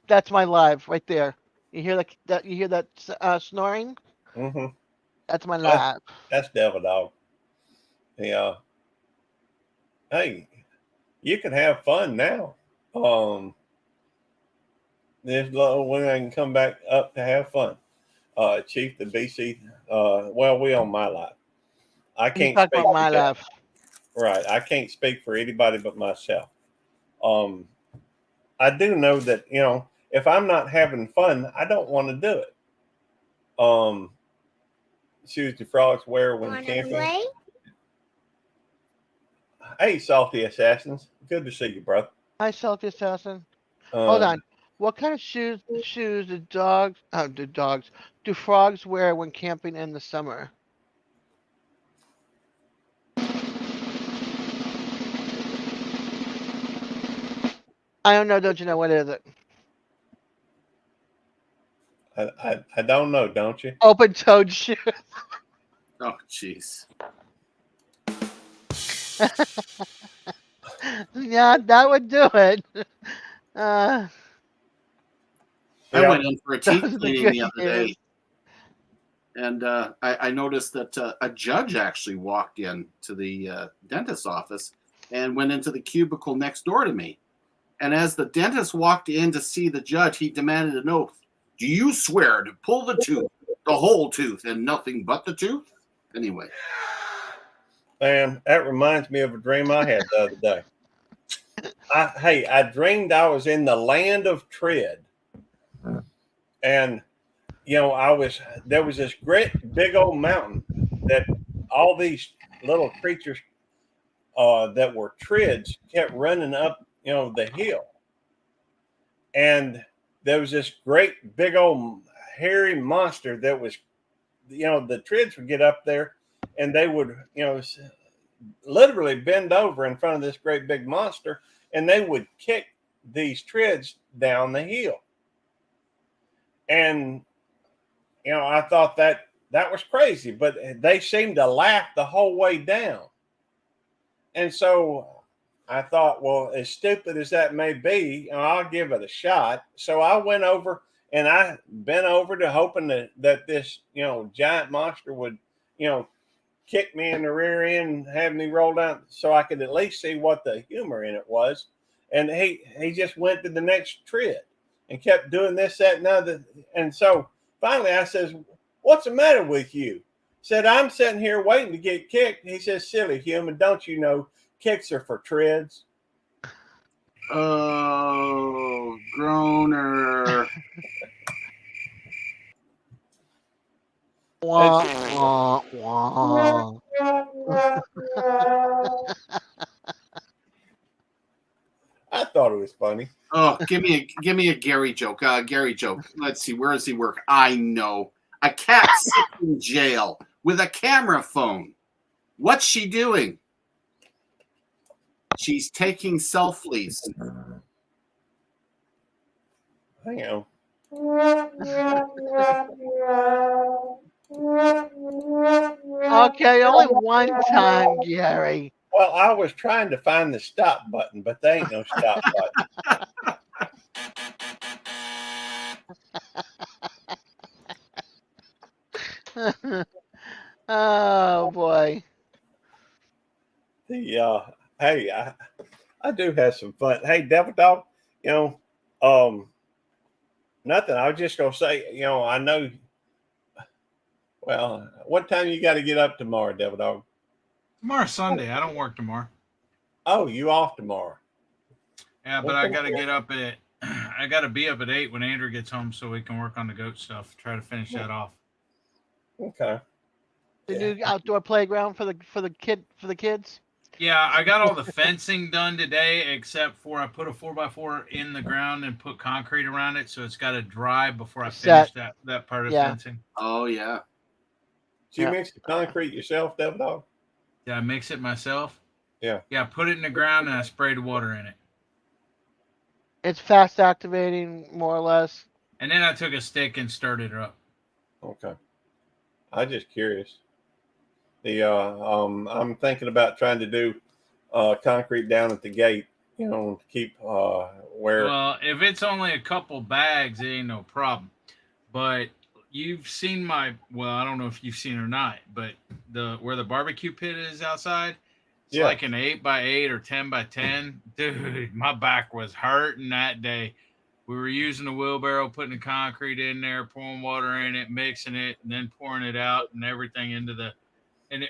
that's my live right there. You hear that? You hear that snoring? Mm-hmm. That's my live. That's Devil Dog. Yeah. Hey, you can have fun now. This little when I can come back up to have fun. Chief, the BC. Well, we on my life. I can't talk speak about my for that. life. Right. I can't speak for anybody but myself. I do know that, if I'm not having fun, I don't want to do it. Shoes the frogs wear when camping. Hey, Salty Assassins. Good to see you, brother. Hi, Salty Assassin. Hold on. What kind of shoes do frogs wear when camping in the summer? I don't know. Don't you know? What is it? I don't know, don't you? Open-toed shoes. Oh, jeez. Yeah, that would do it. I Yeah. went in for a Those teeth are the cleaning good the other years. day, and I noticed that a judge actually walked in to the dentist's office and went into the cubicle next door to me. And as the dentist walked in to see the judge, he demanded an oath. Do you swear to pull the tooth, the whole tooth, and nothing but the tooth? Anyway. Man, that reminds me of a dream I had the other day. I dreamed I was in the land of Trid. And, there was this great big old mountain that all these little creatures that were Trids kept running up, the hill. And there was this great big old hairy monster that was, the Trids would get up there and they would, literally bend over in front of this great big monster and they would kick these Trids down the hill. And, I thought that was crazy, but they seemed to laugh the whole way down. And so I thought, well, as stupid as that may be, I'll give it a shot. So I went over and I bent over to hoping that this, giant monster would, kick me in the rear end and have me roll down so I could at least see what the humor in it was. And he just went to the next Trid and kept doing this, that, and other. And so finally I says, what's the matter with you? Said, I'm sitting here waiting to get kicked. He says, silly human, don't you know kicks are for Trids? Oh, groaner. Wah, wah, wah. Oh. I thought it was funny. Oh, give me a Gary joke. Gary joke. Let's see. Where does he work? I know. A cat sits in jail with a camera phone. What's she doing? She's taking selfies. Hang on. Okay, only one time, Gary. Well, I was trying to find the stop button, but there ain't no stop button. Oh boy. Hey, I do have some fun. Hey, Devil Dog, nothing. I was just gonna say, I know. Well, what time you got to get up tomorrow, Devil Dog? Tomorrow's Sunday. I don't work tomorrow. Oh, you off tomorrow? Yeah, but I got to get up at. I got to be up at 8 when Andrew gets home so we can work on the goat stuff. Try to finish that off. Okay. The new outdoor playground for the kids. Yeah, I got all the fencing done today, except for I put a 4x4 in the ground and put concrete around it, so it's got to dry before I finish that part of fencing. Oh yeah. Do you mix the concrete yourself, Devil Dog? Yeah, I mix it myself. Yeah. Yeah, put it in the ground and I sprayed water in it. It's fast activating, more or less. And then I took a stick and stirred it up. Okay. I'm just curious. I'm thinking about trying to do concrete down at the gate, to keep where. Well, if it's only a couple bags, it ain't no problem. But you've seen I don't know if you've seen or not, but where the barbecue pit is outside, it's like an 8x8 or 10x10. Dude, my back was hurting that day. We were using the wheelbarrow, putting the concrete in there, pouring water in it, mixing it, and then pouring it out and everything into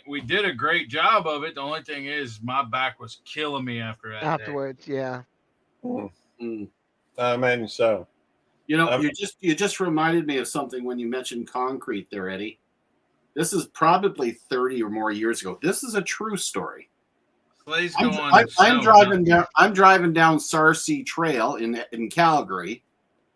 we did a great job of it. The only thing is my back was killing me afterwards. Yeah. I imagine so. You just reminded me of something when you mentioned concrete there, Eddie. This is probably 30 or more years ago. This is a true story. I'm driving down Sarcee Trail in Calgary,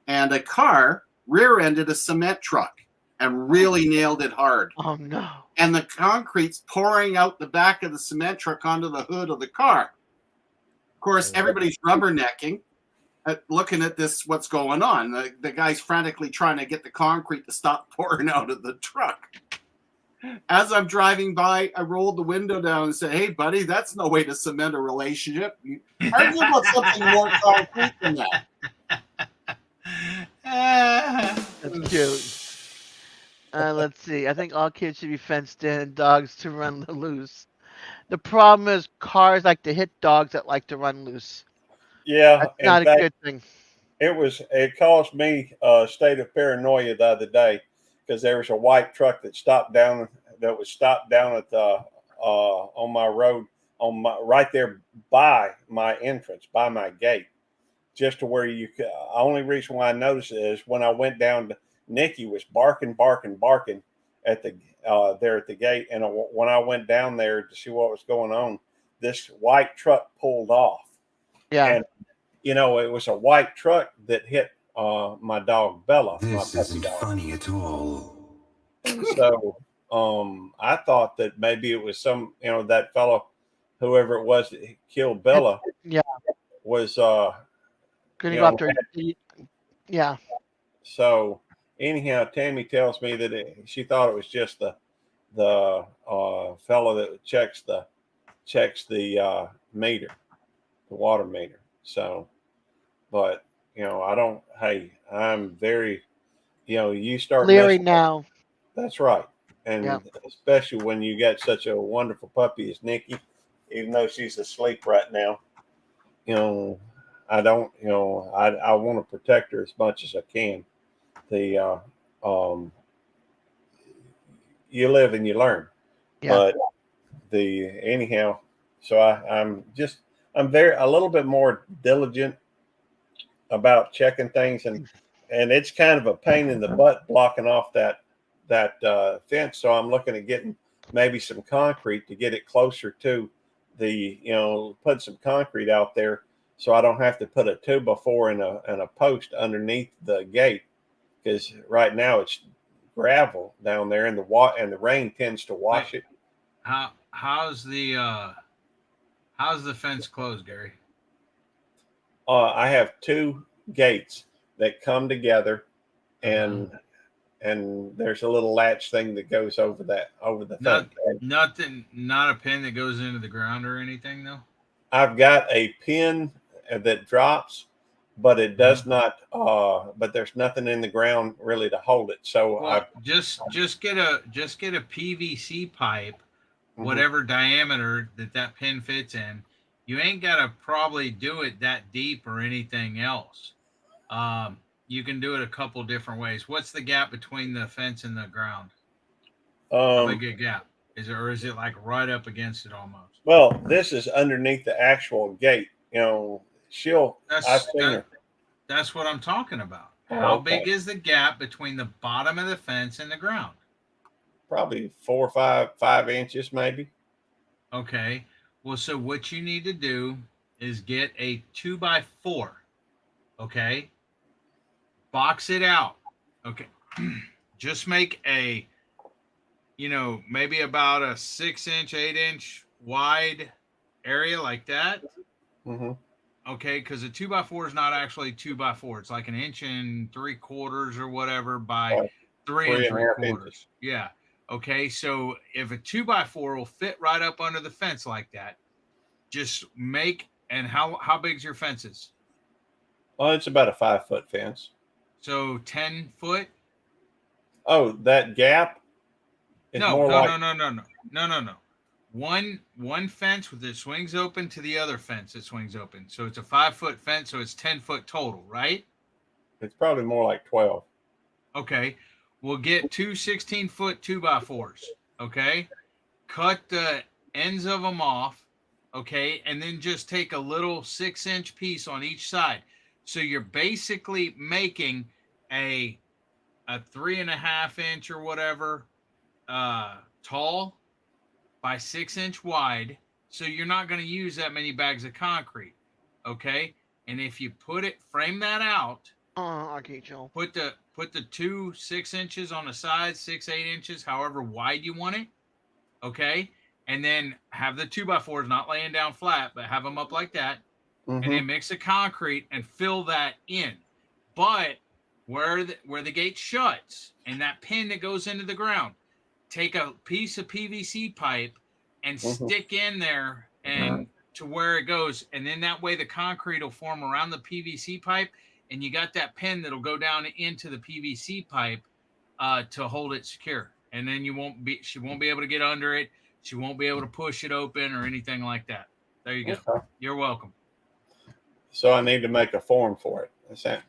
and a car rear-ended a cement truck and really nailed it hard. Oh no. And the concrete's pouring out the back of the cement truck onto the hood of the car. Of course, everybody's rubbernecking, looking at what's going on. The guy's frantically trying to get the concrete to stop pouring out of the truck. As I'm driving by, I rolled the window down and said, "Hey, buddy, that's no way to cement a relationship. Argue about something more concrete than that." That's cute. Let's see. I think all kids should be fenced in and dogs to run loose. The problem is cars like to hit dogs that like to run loose. Yeah. That's not a good thing. It caused me a state of paranoia the other day because there was a white truck that was stopped down at on my road right there by my entrance, by my gate, just to where you could. Only reason why I noticed it is when I went down to Nikki was barking at there at the gate, and when I went down there to see what was going on, this white truck pulled off. Yeah, and it was a white truck that hit my dog Bella. This my isn't dog. Funny at all. So I thought that maybe it was that fellow, whoever it was that killed Bella. Yeah, was couldn't go after. Yeah. So anyhow, Tammy tells me that she thought it was just the fellow that checks the meter, the water meter. So, but I don't. Hey, I'm very, you start leery now. That's right, and especially when you got such a wonderful puppy as Nikki, even though she's asleep right now. I don't. I want to protect her as much as I can. You live and you learn. Yeah. But anyhow, so I'm a little bit more diligent about checking things, and it's kind of a pain in the butt blocking off that fence. So I'm looking at getting maybe some concrete to get it closer to the, put some concrete out there so I don't have to put a 2x4 and a post underneath the gate, because right now it's gravel down there, and the rain tends to wash it. How's the fence closed, Gary? I have 2 gates that come together, and there's a little latch thing that goes over the fence. Not a pin that goes into the ground or anything, though. I've got a pin that drops, but it does not. But there's nothing in the ground really to hold it. So just get a PVC pipe, whatever diameter that pin fits in. You ain't got to probably do it that deep or anything else. You can do it a couple different ways. What's the gap between the fence and the ground? How big a gap is it, or is it like right up against it almost? Well, this is underneath the actual gate. That's what I'm talking about. Oh, How big is the gap between the bottom of the fence and the ground? Probably 4 or 5 inches, maybe. Okay. Well, so what you need to do is get a 2x4. Okay. Box it out. Okay. Just make a, maybe about a 6-inch, 8-inch wide area like that. Mm-hmm. Okay. Because a 2x4 is not actually 2x4. It's like 1 3/4 or whatever by 3 3/4. Yeah. Okay. So if a 2x4 will fit right up under the fence like that, just make, and how big's your fences? Oh, it's about a 5-foot fence. So 10 foot? Oh, that gap is No. One fence with it swings open to the other fence that swings open. So it's a 5-foot fence, so it's 10 foot total, right? It's probably more like 12. Okay. We'll get 2 16-foot 2x4s. Okay. Cut the ends of them off. Okay. And then just take a little 6-inch piece on each side. So you're basically making a 3.5-inch or whatever tall by 6-inch wide. So you're not going to use that many bags of concrete. Okay. And if you frame that out, okay, Joe. Put the 2 6 inches on the side, 6 8 inches, however wide you want it. Okay. And then have the 2x4s not laying down flat, but have them up like that. Mm-hmm. And then mix the concrete and fill that in. But where the gate shuts and that pin that goes into the ground, take a piece of PVC pipe and stick in there and to where it goes. And then that way the concrete will form around the PVC pipe, and you got that pin that'll go down into the PVC pipe to hold it secure. And then she won't be able to get under it. She won't be able to push it open or anything like that. There you go. Okay. You're welcome. So I need to make a form for it. That's that.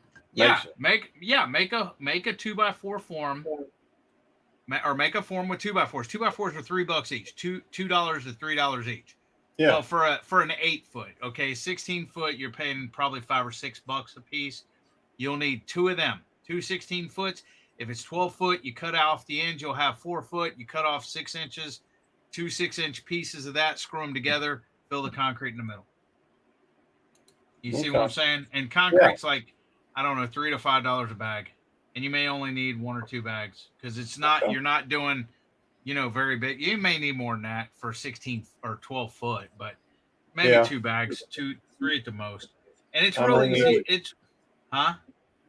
Make a 2x4 form, or make a form with 2x4s. 2x4s are $3 each. $2 to $3 each. Yeah. Well, for an 8-foot, okay, 16-foot, you're paying probably $5 or $6 a piece. You'll need 2 of them, 2 16-foots. If it's 12-foot, you cut off the ends. You'll have 4 foot. You cut off 6 inches, 2 6-inch pieces of that. Screw them together. Fill the concrete in the middle. You see what I'm saying? And concrete's like, I don't know, $3 to $5 a bag, and you may only need 1 or 2 bags because it's not. You're not doing, very big. You may need more than that for 16 or 12 foot, but maybe 2 bags, 2, 3 at the most. And it's really easy. I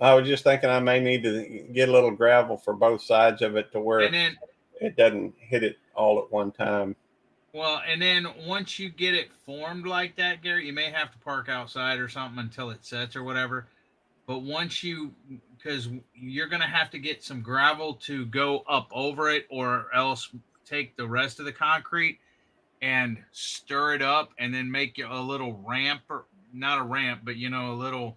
was just thinking I may need to get a little gravel for both sides of it to where it doesn't hit it all at one time. Well, and then once you get it formed like that, Gary, you may have to park outside or something until it sets or whatever. But because you're going to have to get some gravel to go up over it, or else take the rest of the concrete and stir it up and then make a little ramp, or not a ramp, but a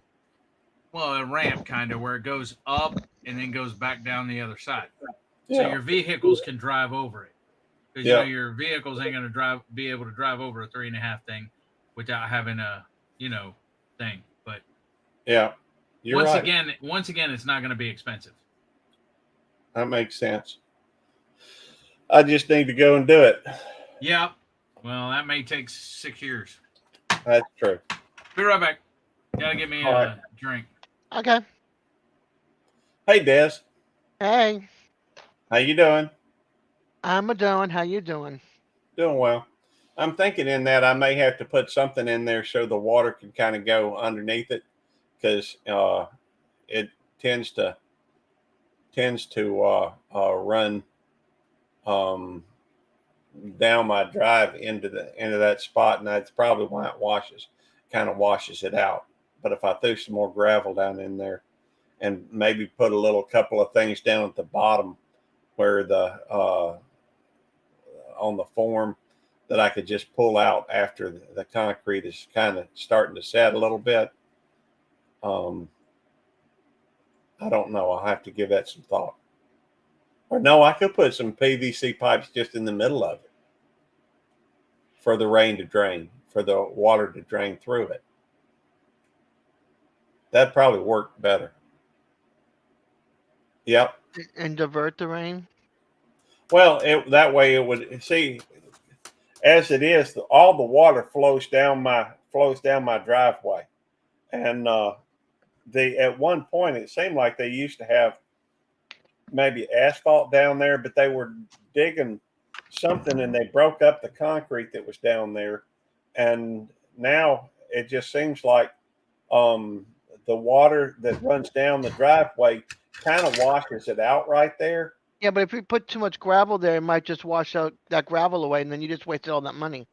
ramp kind of where it goes up and then goes back down the other side. Yeah. So your vehicles can drive over it. Because your vehicles ain't going to be able to drive over a 3.5 thing without having a thing. But once again, it's not going to be expensive. That makes sense. I just need to go and do it. Yep. Well, that may take 6 years. That's true. Be right back. Gotta get me All a right. drink. Okay. Hey, Des, Hey, how you doing? I'm a doing. How you doing? Doing well. I'm thinking in that I may have to put something in there so the water can kind of go underneath it, because it tends to run down my drive into that spot, and that's probably why it washes it out. But if I threw some more gravel down in there, and maybe put a couple of things down at the bottom where the on the form that I could just pull out after the concrete is kind of starting to set a little bit. I don't know. I'll have to give that some thought. Or no, I could put some PVC pipes just in the middle of it for the rain to drain, for the water to drain through it. That'd probably work better. Yep. And divert the rain. Well, that way it would see. As it is, all the water flows down my driveway, and at one point it seemed like they used to have maybe asphalt down there, but they were digging something and they broke up the concrete that was down there, and now it just seems like the water that runs down the driveway kind of washes it out right there. Yeah, but if you put too much gravel there, it might just wash out that gravel away, and then you just wasted all that money.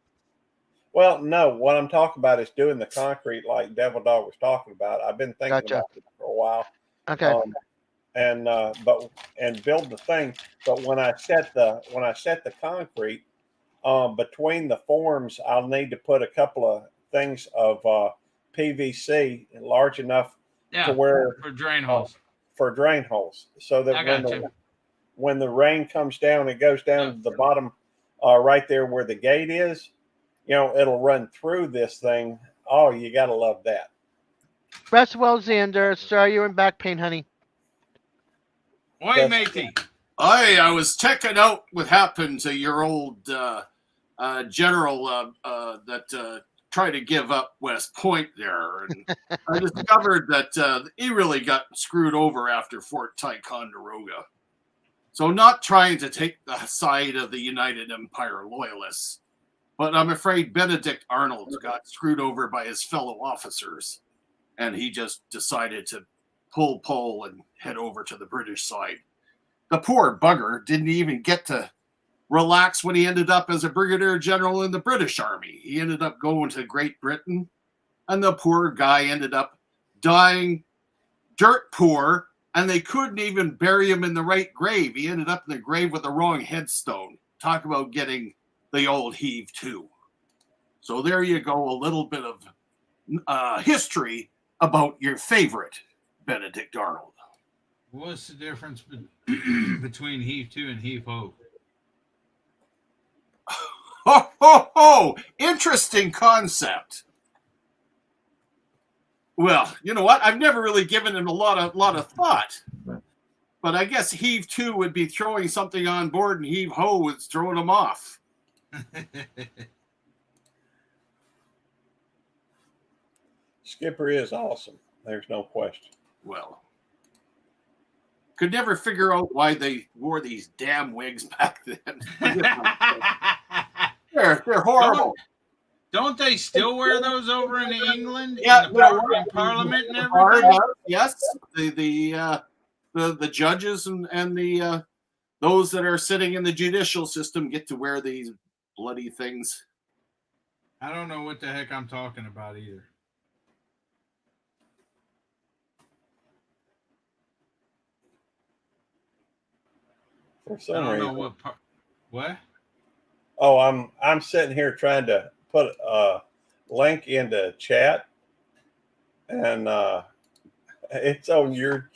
Well, no, what I'm talking about is doing the concrete like Devil Dog was talking about. I've been thinking Gotcha. about it for a while. Okay. And build the thing. But when I set the concrete between the forms, I'll need to put a couple of things of PVC large enough to where for drain holes. For drain holes, so that when the rain comes down, it goes down to the bottom, right there where the gate is. It'll run through this thing. Oh, you gotta love that. Rest well, Xander. Sorry you're in back pain, honey. Oi, matey. I was checking out what happened to your old general that tried to give up West Point there, and I discovered that he really got screwed over after Fort Ticonderoga. So not trying to take the side of the United Empire loyalists, but I'm afraid Benedict Arnold got screwed over by his fellow officers, and he just decided to pull pole and head over to the British side. The poor bugger didn't even get to relax when he ended up as a brigadier general in the British Army. He ended up going to Great Britain, and the poor guy ended up dying dirt poor, and they couldn't even bury him in the right grave. He ended up in the grave with the wrong headstone. Talk about getting the old heave too. So there you go, a little bit of history about your favorite Benedict Arnold. What's the difference between heave 2 and heave ho? Ho, ho, ho! Interesting concept. Well, you know what? I've never really given him a lot of thought. But I guess heave 2 would be throwing something on board, and heave ho was throwing them off. Skipper is awesome. There's no question. Well, could never figure out why they wore these damn wigs back then. They're horrible. Don't they still wear those over in England? Yeah, in Parliament and everything? Yes, the judges and the those that are sitting in the judicial system get to wear these bloody things. I don't know what the heck I'm talking about either. For I some don't reason. know what? Oh, I'm sitting here trying to put a link into chat, and it's on your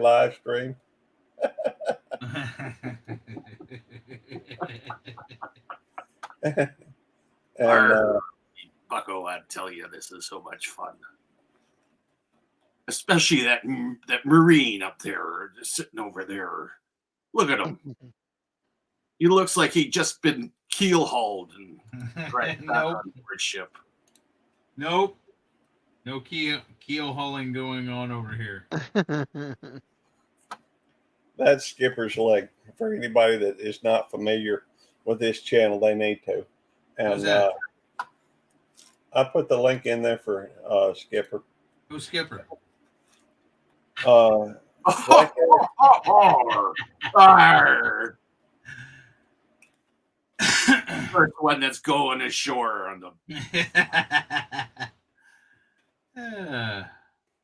live stream. And Bucko, I tell you, this is so much fun. Especially that Marine up there, just sitting over there. Look at him. He looks like he'd just been keel hauled and dragged back Nope. on board ship. Nope. No keel hauling going on over here. That's Skipper's Leg. For anybody that is not familiar with this channel, they need to. Who's And that? I put the link in there for Skipper. Who's Skipper? Right there. Arr. First one that's going ashore on the.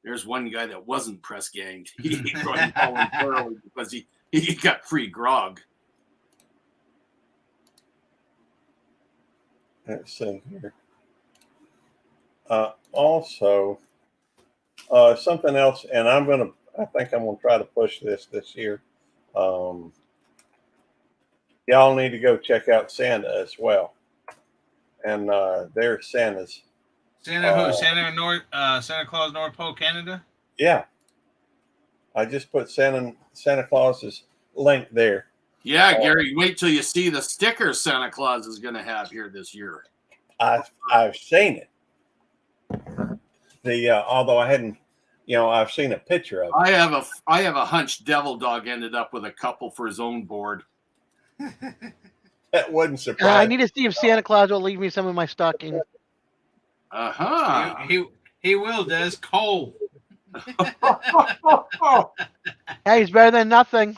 There's one guy that wasn't press ganged. He joined voluntarily because he got free grog. Let's see here. Also, something else, and I think I'm gonna try to push this year. Y'all need to go check out Santa as well, and they're Santas. Santa who? Santa Claus North Pole, Canada? Yeah, I just put Santa Claus's link there. Yeah, Gary, wait till you see the sticker Santa Claus is going to have here this year. I've seen it. Although I hadn't, I've seen a picture of it. I have a hunch Devil Dog ended up with a couple for his own board. That wouldn't I surprise. need to see if Santa Claus will leave me some of my stocking. He will, Des. Cole. Hey, he's better than nothing.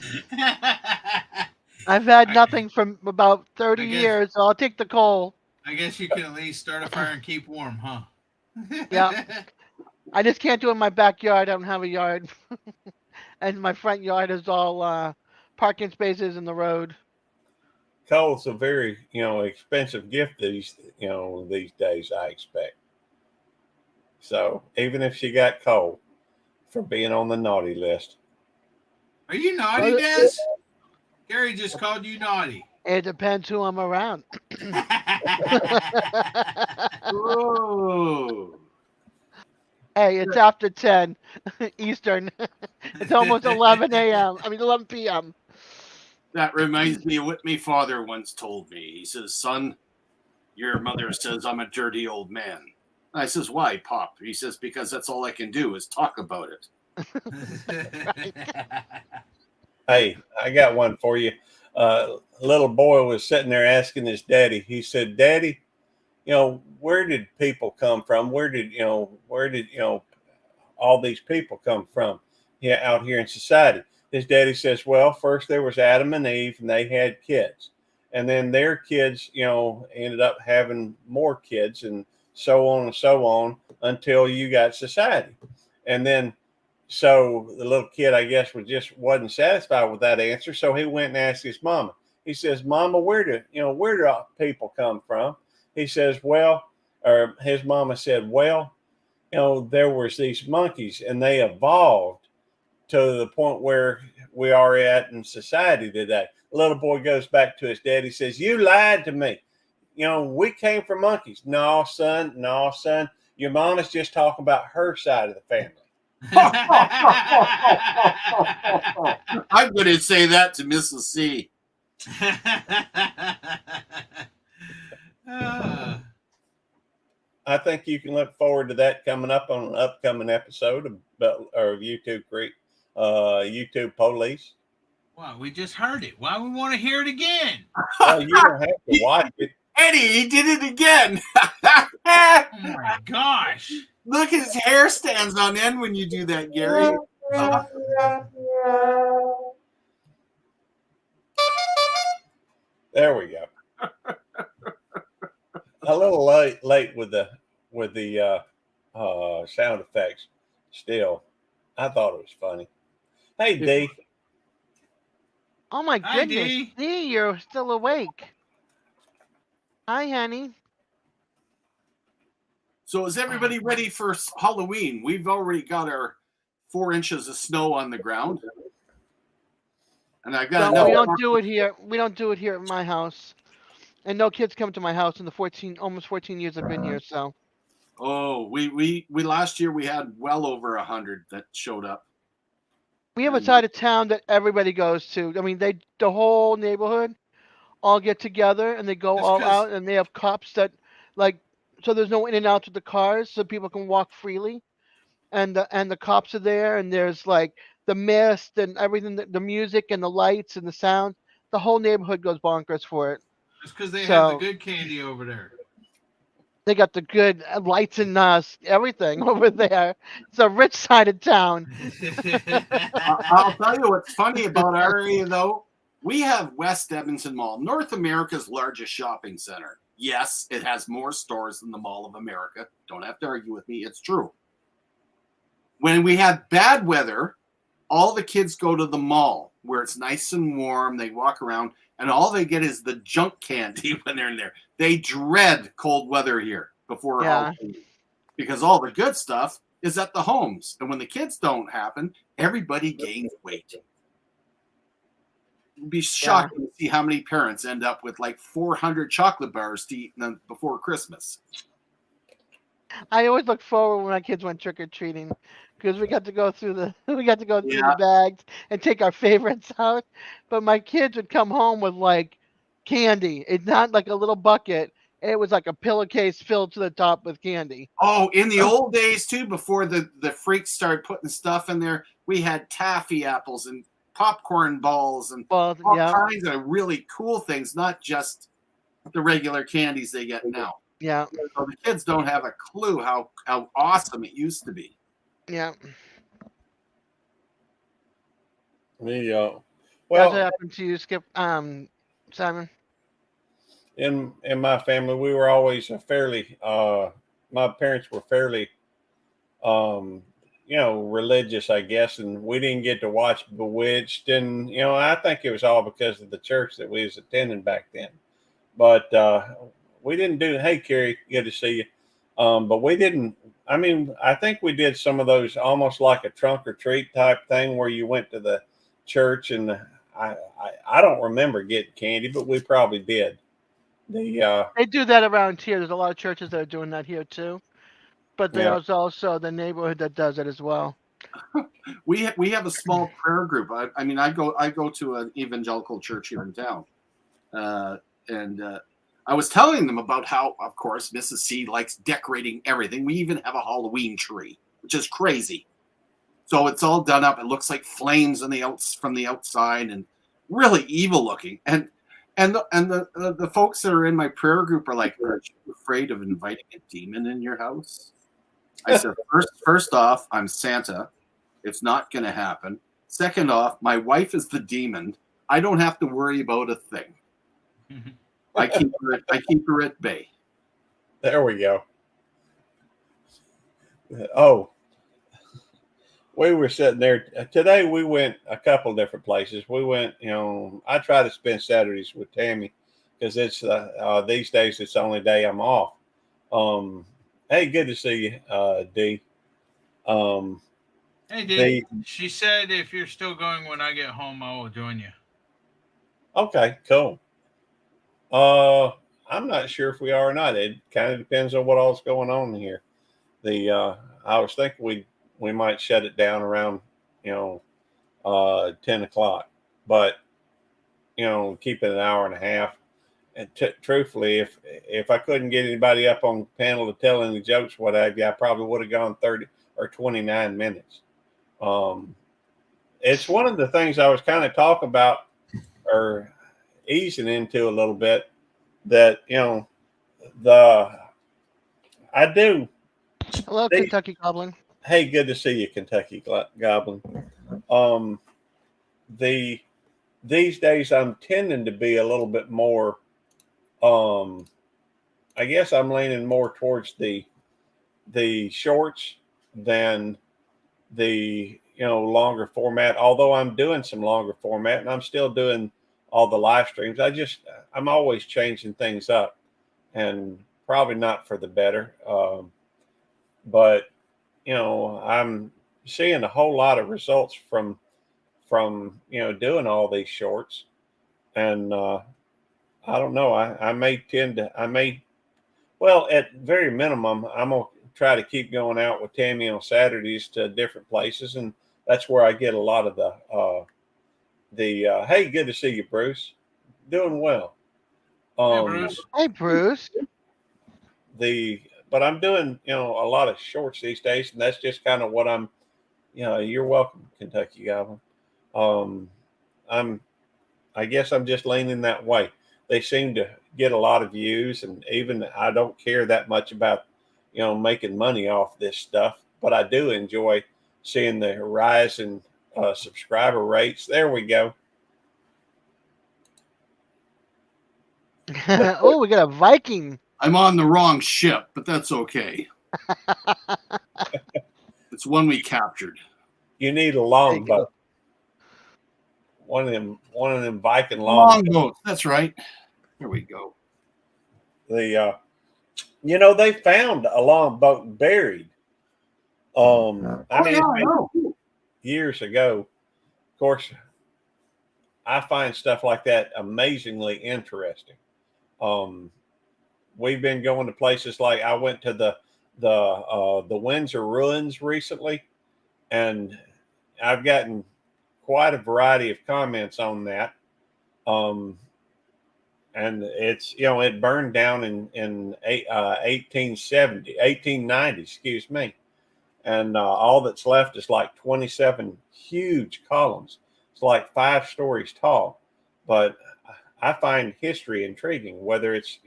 I've had nothing from about 30 years, so I'll take the coal. I guess you can at least start a fire and keep warm, huh? Yeah. I just can't do it in my backyard. I don't have a yard. And my front yard is all parking spaces in the road. Coal's a very, expensive gift these days, I expect. So even if she got coal for being on the naughty list. Are you naughty, Des? Gary just called you naughty. It depends who I'm around. Whoa. Hey, it's after 10 Eastern. It's almost 11 a.m. 11 p.m. That reminds me of what my father once told me. He says, son, your mother says I'm a dirty old man. I says, why, Pop? He says, because that's all I can do is talk about it. Hey, I got one for you. Little boy was sitting there asking his daddy. He said, Daddy, where did people come from? Where did all these people come from? Yeah, out here in society. His daddy says, well, first there was Adam and Eve, and they had kids, and then their kids, ended up having more kids, and so on until you got society. And then, so the little kid, I guess, wasn't satisfied with that answer. So he went and asked his mama. He says, Mama, where do people come from? He says, his mama said, there was these monkeys and they evolved to the point where we are at in society today. The little boy goes back to his dad. He says, you lied to me. We came from monkeys. No, son. Your mama's just talking about her side of the family. I'm going to say that to Mrs. C. I think you can look forward to that coming up on an upcoming episode of YouTube YouTube Police. Well, we just heard it. Why we want to hear it again? Well, you don't have to watch it. Eddie, he did it again. Oh my gosh. Look, his hair stands on end when you do that, Gary. There we go. A little late with the sound effects. Still, I thought it was funny. Hey, D. Oh my Hi, goodness. Dee. Dee, you're still awake. Hi, honey. So is everybody ready for Halloween? We've already got our 4 inches of snow on the ground. And I've got No, we don't do it here. We don't do it here at my house. And no kids come to my house in the almost 14 years I've been here, so. Oh, we last year we had well over 100 that showed up. We have a side of town that everybody goes to. I mean, the whole neighborhood, all get together and they go That's all 'cause- out, and they have cops that like, so there's no in and out with the cars, so people can walk freely, and the cops are there, and there's like the mist and everything, the music and the lights and the sound. The whole neighborhood goes bonkers for it. It's because they have the So good candy over there. they got the good lights and everything over there. It's a rich side of town. I'll tell you what's funny about our area, though. We have West Edmonton Mall, North America's largest shopping center. Yes, it has more stores than the Mall of America. Don't have to argue with me. It's true. When we have bad weather, all the kids go to the mall where it's nice and warm. They walk around, and all they get is the junk candy when they're in there. They dread cold weather here before Halloween because all the good stuff is at the homes. And when the kids don't happen, everybody gains weight. It'd be shocking to see how many parents end up with like 400 chocolate bars to eat before Christmas. I always look forward when my kids went trick or treating because we got to go through the bags and take our favorites out. But my kids would come home with like candy. It's not like a little bucket. It was like a pillowcase filled to the top with candy. Oh, in the old days too, before the freaks started putting stuff in there, we had taffy apples and popcorn balls and all kinds of really cool things, not just the regular candies they get now. Yeah. So the kids don't have a clue how awesome it used to be. Yeah. Well, what happened to you, Skip? Simon? In my family, we were always a fairly my parents were fairly religious, I guess, and we didn't get to watch Bewitched, and I think it was all because of the church that we was attending back then. But we didn't do. Hey, Carrie, good to see you. But we didn't. I mean, I think we did some of those almost like a trunk or treat type thing where you went to the church, and I don't remember getting candy, but we probably did. They do that around here. There's a lot of churches that are doing that here too, but there's also the neighborhood that does it as well. We have a small prayer group. I mean, I go to an evangelical church here in town, and I was telling them about how, of course, Mrs. C likes decorating everything. We even have a Halloween tree, which is crazy. So it's all done up. It looks like flames from the outside and really evil looking. And the folks that are in my prayer group are like, "Aren't you afraid of inviting a demon in your house?" I said, first off, I'm Santa. It's not going to happen. Second off, my wife is the demon. I don't have to worry about a thing. I keep her at bay. There we go. Oh, we were sitting there today. We went a couple different places. We went, I try to spend Saturdays with Tammy because it's these days it's the only day I'm off. Hey, good to see you, Dee. Hey, Dee. She said if you're still going when I get home, I will join you. Okay, cool. I'm not sure if we are or not. It kind of depends on what all's going on here. I was thinking we might shut it down around 10 o'clock, but keep it an hour and a half. And truthfully, if I couldn't get anybody up on the panel to tell any jokes, what have you, I probably would have gone 30 or 29 minutes. It's one of the things I was kind of talking about or easing into a little bit that I do. Hello, Kentucky Goblin. Hey, good to see you, Kentucky Goblin. These days I'm tending to be a little bit more. I guess I'm leaning more towards the shorts than the longer format. Although I'm doing some longer format, and I'm still doing all the live streams. I'm always changing things up, and probably not for the better. But I'm seeing a whole lot of results from doing all these shorts, and I don't know. Well, at very minimum, I'm gonna try to keep going out with Tammy on Saturdays to different places, and that's where I get a lot of the hey, good to see you, Bruce. Doing well. Hey, Um, Bruce. Hey, Bruce. but I'm doing, a lot of shorts these days, and that's just kind of what I'm, you're welcome, Kentucky Goblin. Um, I guess I'm just leaning that way. They seem to get a lot of views, and even I don't care that much about, making money off this stuff, but I do enjoy seeing the rise in subscriber rates. There we go. Oh, we got a Viking. I'm on the wrong ship, but that's okay. It's one we captured. You need a There you longboat. go. One of them Viking longboats. Longboat. That's right. There we go. They found a longboat buried. I mean, I know. years ago. Of course, I find stuff like that amazingly interesting. We've been going to places like I went to the Windsor ruins recently, and I've gotten quite a variety of comments on that. And it's it burned down in 1890, excuse me, and all that's left is like 27 huge columns. It's like 5 stories tall, but I find history intriguing, whether it's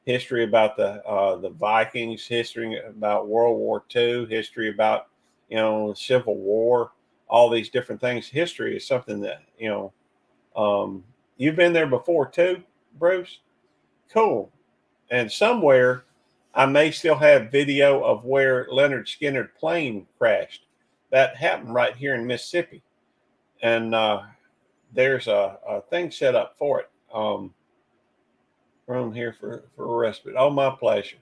history about the Vikings, history about World War II, history about Civil War, all these different things. History is something that you've been there before too, Bruce. Cool. And somewhere I may still have video of where Leonard Skinner plane crashed. That happened right here in Mississippi, and there's a thing set up for it. Room here for respite. Oh, my pleasure.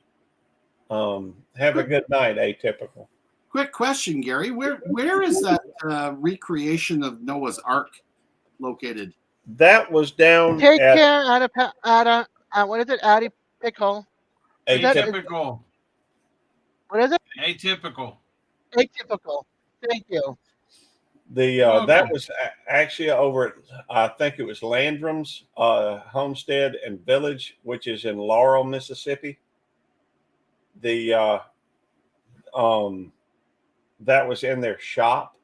Have a good night, Atypical. Quick question, Gary. Where is that recreation of Noah's Ark located? That was down Take at care, what is it? Addy Pickle. Is that- Atypical. What is it? Atypical. Atypical. Thank you. That was actually over at I think it was Landrum's homestead and village, which is in Laurel, Mississippi. That was in their shop.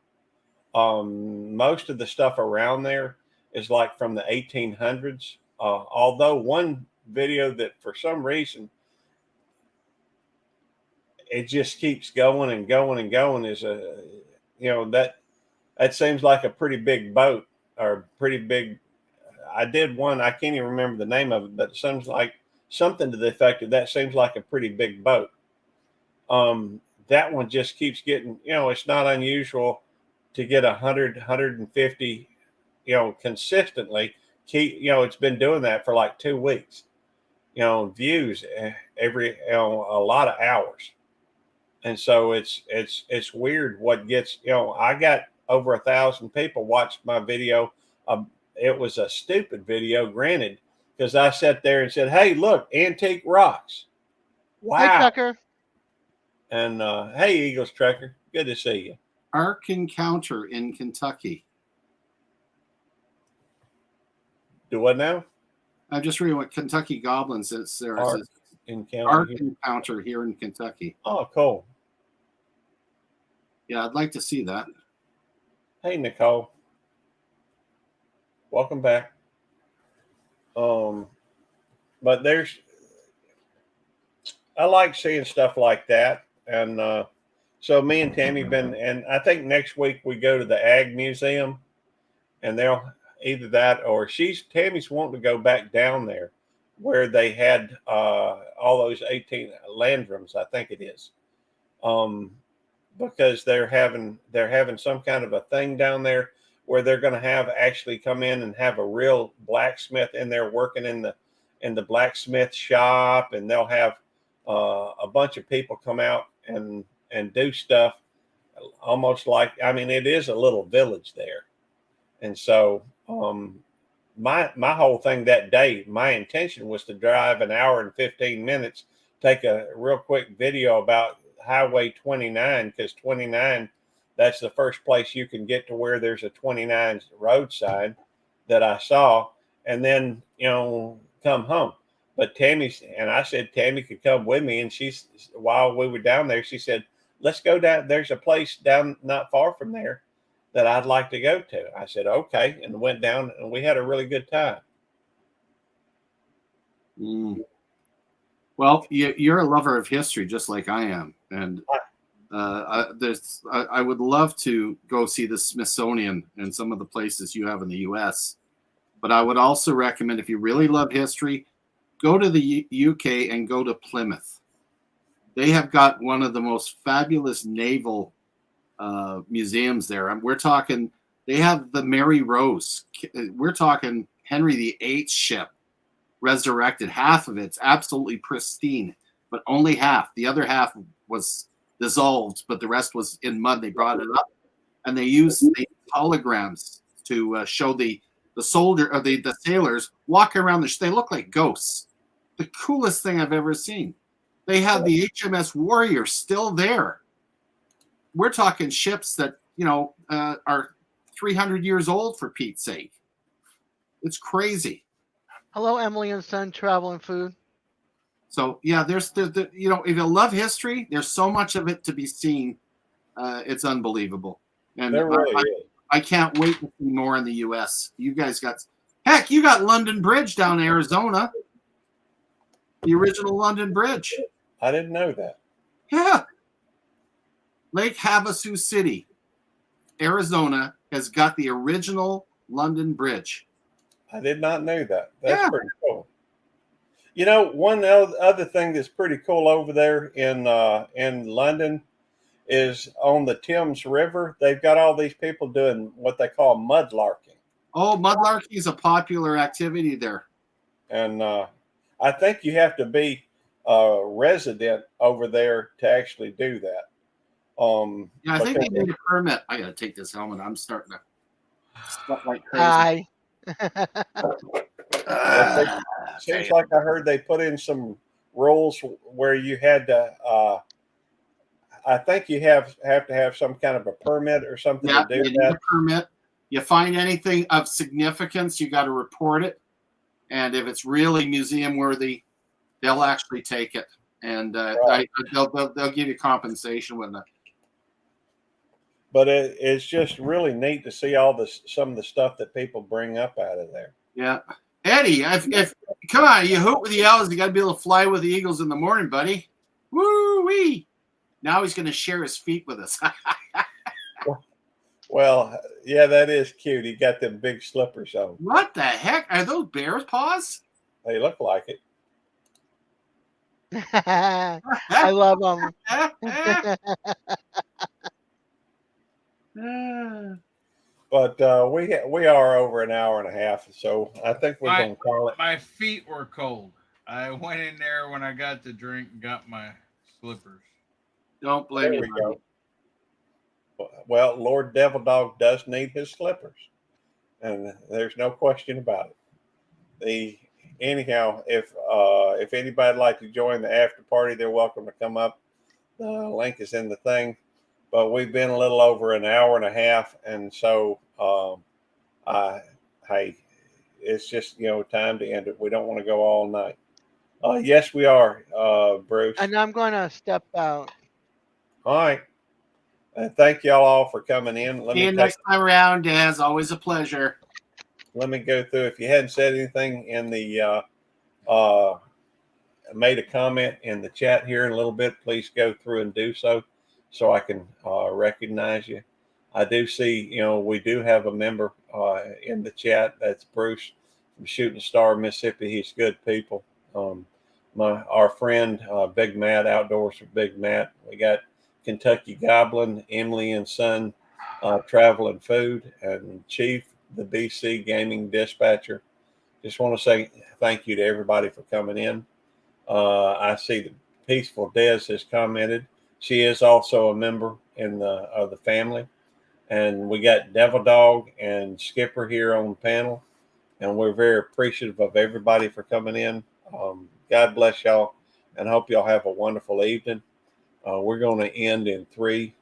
Most of the stuff around there is like from the 1800s. Although one video that for some reason it just keeps going and going and going is that seems like a pretty big boat or pretty big. I did one, I can't even remember the name of it, but it seems like something to the effect of that seems like a pretty big boat. That one just keeps getting, it's not unusual to get 100, 150, consistently. It's been doing that for like 2 weeks, views every, a lot of hours. And so it's weird what gets, I got over 1,000 people watched my video. It was a stupid video, granted, because I sat there and said, "Hey, look, antique rocks." Wow. Hey, Tucker. And hey, Eagles Trekker, good to see you. Ark Encounter in Kentucky. Do what now? I'm just reading what Kentucky Goblin says there. Ark It says, Encounter. Ark Encounter here in Kentucky. Oh, cool. Yeah, I'd like to see that. Hey, Nicole. Welcome back. But I like seeing stuff like that. And so me and Tammy and I think next week we go to the Ag Museum, and they'll either that or Tammy's wanting to go back down there where they had all those 18 Landrums, I think it is. Because they're having some kind of a thing down there where they're going to have actually come in and have a real blacksmith in there working in the blacksmith shop, and they'll have a bunch of people come out and do stuff almost like, it is a little village there. And so my whole thing that day, my intention was to drive an hour and 15 minutes, take a real quick video about Highway 29, because 29, that's the first place you can get to where there's a 29 road sign that I saw. And then, come home. But I said Tammy could come with me. And while we were down there, she said, let's go down. There's a place down not far from there that I'd like to go to. I said, okay. And went down and we had a really good time. Well, you're a lover of history, just like I am. And I would love to go see the Smithsonian and some of the places you have in the U.S. But I would also recommend, if you really love history, go to the UK and go to Plymouth. They have got one of the most fabulous naval museums there. We're talking, they have the Mary Rose. We're talking Henry VIII ship resurrected. Half of it's absolutely pristine, but only half. The other half was dissolved, but the rest was in mud. They brought it up, and they used the holograms to show the soldier or the sailors walking around they look like ghosts. The coolest thing I've ever seen. They have the HMS Warrior still there. We're talking ships that are 300 years old, for Pete's sake. It's crazy. Hello, Emily and Son, Travel and Food. So yeah, there's if you love history, there's so much of it to be seen. It's unbelievable, and There really is. I can't wait to see more in the U.S. You guys you got London Bridge down in Arizona, the original London Bridge. I didn't know that. Yeah, Lake Havasu City, Arizona has got the original London Bridge. I did not know that. That's pretty cool. One other thing that's pretty cool over there in London is on the Thames River. They've got all these people doing what they call mudlarking. Oh, mudlarking is a popular activity there. And I think you have to be a resident over there to actually do that. Yeah, I think they need a permit. I got to take this helmet. I'm starting to stuff like crazy. Hi. Seems like I heard they put in some rules where you had to. I think you have to have some kind of a permit or something to do you need that. a permit. You find anything of significance, you got to report it, and if it's really museum worthy, they'll actually take it, and they'll give you compensation with it. But it's just really neat to see some of the stuff that people bring up out of there. Yeah, Eddie, if come on, you hoot with the Owls, you got to be able to fly with the Eagles in the morning, buddy. Woo wee! Now he's going to share his feet with us. Well, yeah, that is cute. He got them big slippers on. What the heck? Are those bear's paws? They look like it. I love them. But we are over an hour and a half, so I think we're going to call it. My feet were cold. I went in there when I got the drink and got my slippers. Don't blame me. Well, Lord Devil Dog does need his slippers, and there's no question about it. Anyhow, if anybody'd like to join the after party, they're welcome to come up. The link is in the thing. But we've been a little over an hour and a half, and so hey, it's just time to end it. We don't want to go all night. Yes, we are, Bruce. And I'm going to step out. All right. Thank y'all all for coming in. See you next time around, Daz. Always a pleasure. Let me go through. If you hadn't said anything in the made a comment in the chat here in a little bit, please go through and do so I can recognize you. I do see, we do have a member in the chat. That's Bruce from Shooting Star, Mississippi. He's good people. Our friend Big Matt, Outdoors with Big Matt. We got Kentucky Goblin, Emily and Son, Travel and Food, and Chief, the BC Gaming Dispatcher. Just want to say thank you to everybody for coming in. I see the Peaceful Des has commented. She is also a member of the family. And we got Devil Dog and Skipper here on the panel. And we're very appreciative of everybody for coming in. God bless y'all, and hope y'all have a wonderful evening. We're going to end in 3,